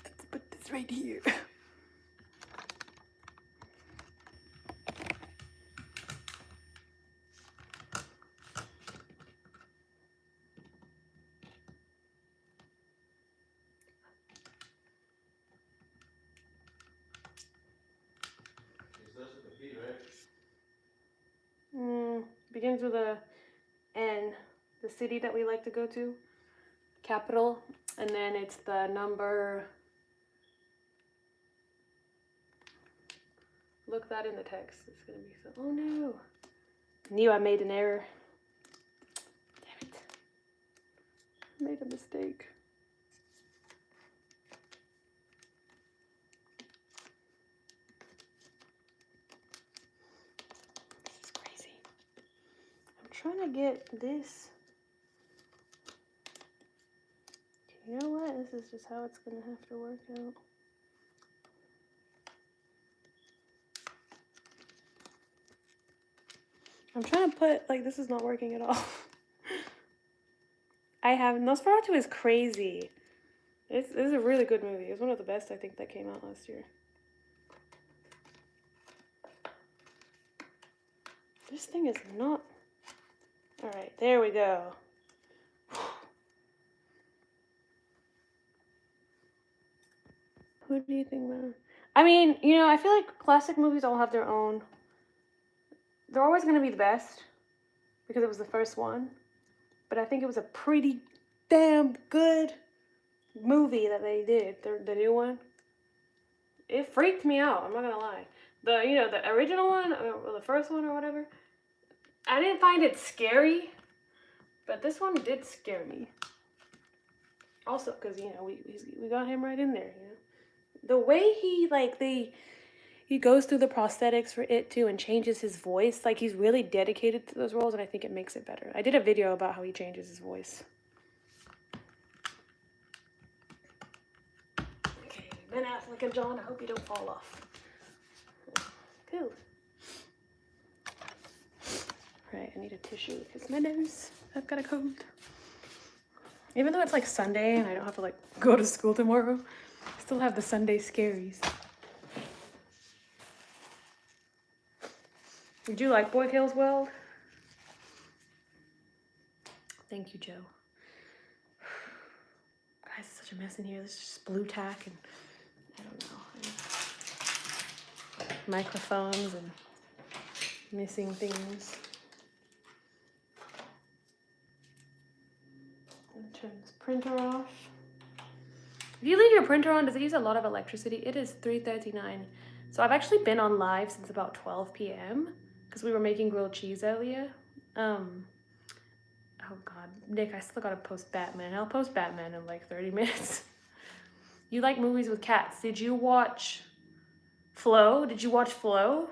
Let's put this right here. Begins with a N, the city that we like to go to, capital, and then it's the number. Look that in the text. It's gonna be so. Oh no! Knew I made an error. made a mistake. This is crazy. I'm trying to get this. You know what? This is just how it's gonna have to work out. I'm trying to put, like, this is not working at all. I have, Nosferatu is crazy. This is a really good movie. It's one of the best, I think, that came out last year. This thing is not... Alright, there we go. Who do you think, man? I mean, you know, I feel like classic movies all have their own... They're always going to be the best because it was the first one. But I think it was a pretty damn good movie that they did, the new one. It freaked me out, I'm not gonna lie. The original one, or the first one or whatever, I didn't find it scary, but this one did scare me. Also, because, you know, we got him right in there, you know. The way he goes through the prosthetics for it too and changes his voice, like he's really dedicated to those roles, and I think it makes it better. I did a video about how he changes his voice. Okay, Ben Affleck and John, I hope you don't fall off. Cool. Right, I need a tissue because my nose, I've got a cold. Even though it's like Sunday and I don't have to like go to school tomorrow, I still have the Sunday scaries. Did you like Boy Kills World? Thank you, Joe. Guys, it's such a mess in here. There's just blue tack and I don't know. Microphones and missing things. I'm gonna turn this printer off. If you leave your printer on, does it use a lot of electricity? It is 3:39. So I've actually been on live since about 12 p.m. because we were making grilled cheese earlier. Oh God, Nick, I still gotta post Batman. I'll post Batman in like 30 minutes. You like movies with cats. Did you watch Flow? Did you watch Flow?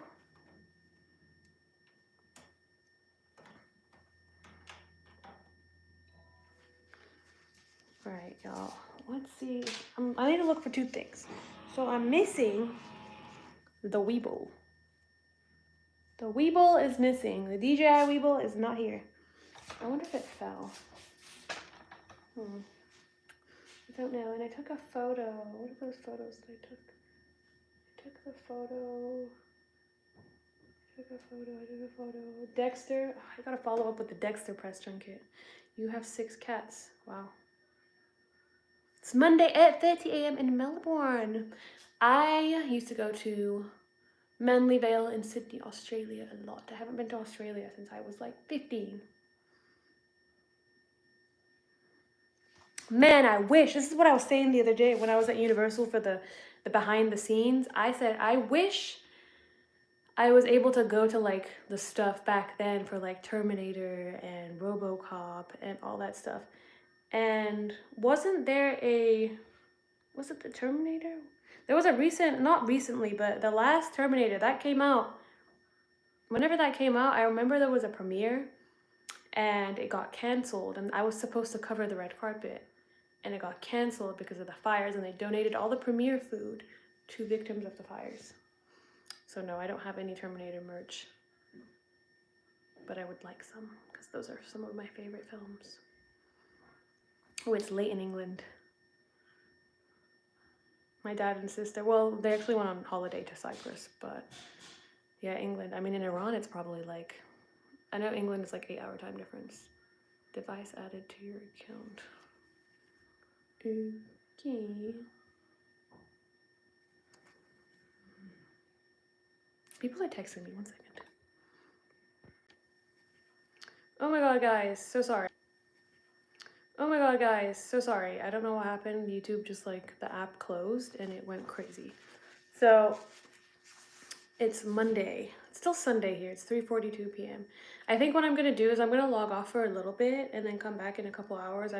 All right, y'all. Let's see. I need to look for two things. So I'm missing the Weeble. The Weeble is missing. The DJI Weeble is not here. I wonder if it fell. I don't know. And I took a photo. What are those photos that I took? I took the photo. I took a photo. Dexter. Oh, I gotta follow up with the Dexter press junket. You have 6 cats. Wow. It's Monday at 8:30 a.m. in Melbourne. I used to go to Manly Vale in Sydney, Australia a lot. I haven't been to Australia since I was like 15. Man, I wish. This is what I was saying the other day when I was at Universal for the behind the scenes. I said, I wish I was able to go to like the stuff back then for like Terminator and RoboCop and all that stuff. And wasn't there was it the Terminator? There was a not recently, but the last Terminator that came out, whenever that came out, I remember there was a premiere and it got canceled and I was supposed to cover the red carpet and it got canceled because of the fires and they donated all the premiere food to victims of the fires. So no, I don't have any Terminator merch, but I would like some because those are some of my favorite films. Oh, it's late in England. My dad and sister, well, they actually went on holiday to Cyprus, but yeah, England. I mean, in Iran, it's probably like, I know England is like 8-hour time difference. Device added to your account. Okay. People are texting me, 1 second. Oh my God, guys, so sorry. Oh my God, guys, so sorry. I don't know what happened. YouTube just like, the app closed and it went crazy. So it's Monday. It's still Sunday here. It's 3:42 p.m. I think what I'm gonna do is I'm gonna log off for a little bit and then come back in a couple hours.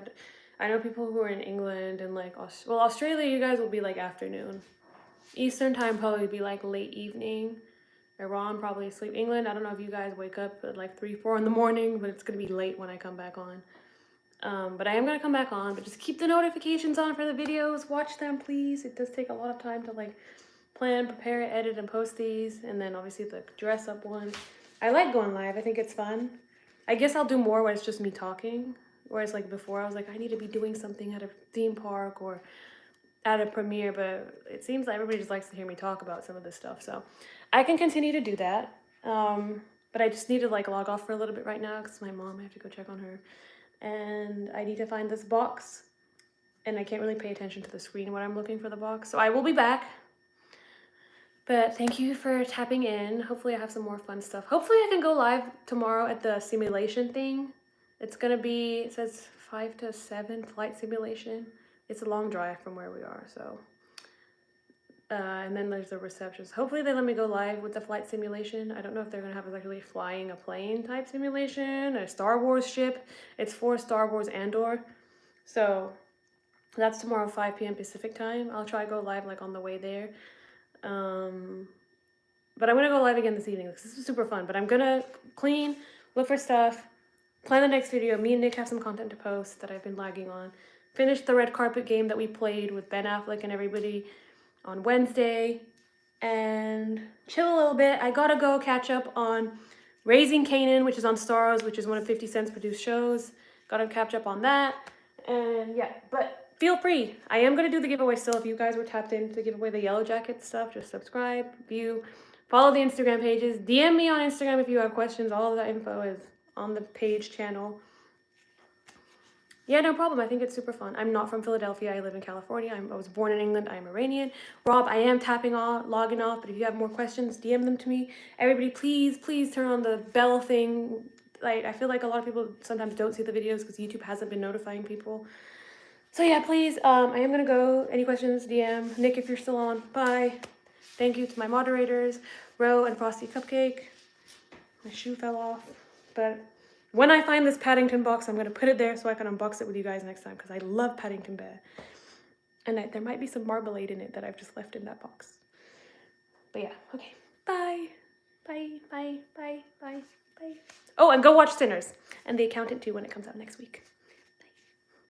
I know people who are in England and like, well, Australia, you guys will be like afternoon. Eastern time probably be like late evening. Iran probably asleep. England, I don't know if you guys wake up at like 3, 4 in the morning, but it's gonna be late when I come back on. But I am gonna come back on, but just keep the notifications on for the videos. Watch them, please. It does take a lot of time to like plan, prepare, edit, and post these. And then obviously the dress up one. I like going live. I think it's fun. I guess I'll do more when it's just me talking. Whereas like before I was like, I need to be doing something at a theme park or at a premiere, but it seems like everybody just likes to hear me talk about some of this stuff. So I can continue to do that. But I just need to like log off for a little bit right now because my mom, I have to go check on her. And I need to find this box. And I can't really pay attention to the screen when I'm looking for the box. So I will be back. But thank you for tapping in. Hopefully I have some more fun stuff. Hopefully I can go live tomorrow at the simulation thing. It's gonna be, it says 5 to 7 flight simulation. It's a long drive from where we are, so. And then there's the receptions. Hopefully they let me go live with the flight simulation. I don't know if they're gonna have us actually flying a plane type simulation, a Star Wars ship. It's for Star Wars Andor. So that's tomorrow, 5 p.m. Pacific time. I'll try to go live like on the way there. But I'm gonna go live again this evening. This is super fun, but I'm gonna clean, look for stuff, plan the next video. Me and Nick have some content to post that I've been lagging on. Finish the red carpet game that we played with Ben Affleck and everybody on Wednesday, and chill a little bit. I gotta go catch up on Raising Kanan, which is on Stars, which is one of 50 Cent's produced shows. Gotta catch up on that, and yeah, but feel free. I am gonna do the giveaway still. If you guys were tapped in to give away the Yellow Jacket stuff, just subscribe, view, follow the Instagram pages. DM me on Instagram if you have questions. All of that info is on the page channel. Yeah, no problem. I think it's super fun. I'm not from Philadelphia. I live in California. I was born in England. I'm Iranian. Rob, I am tapping off, logging off, but if you have more questions, DM them to me. Everybody, please, please turn on the bell thing. Like, I feel like a lot of people sometimes don't see the videos because YouTube hasn't been notifying people. So yeah, please, I am gonna go. Any questions, DM. Nick, if you're still on, bye. Thank you to my moderators, Ro and Frosty Cupcake. My shoe fell off, but when I find this Paddington box, I'm going to put it there so I can unbox it with you guys next time because I love Paddington Bear. And there might be some marmalade in it that I've just left in that box. But yeah, okay. Bye. Bye, bye, bye, bye, bye. Oh, and go watch Sinners and The Accountant too when it comes out next week.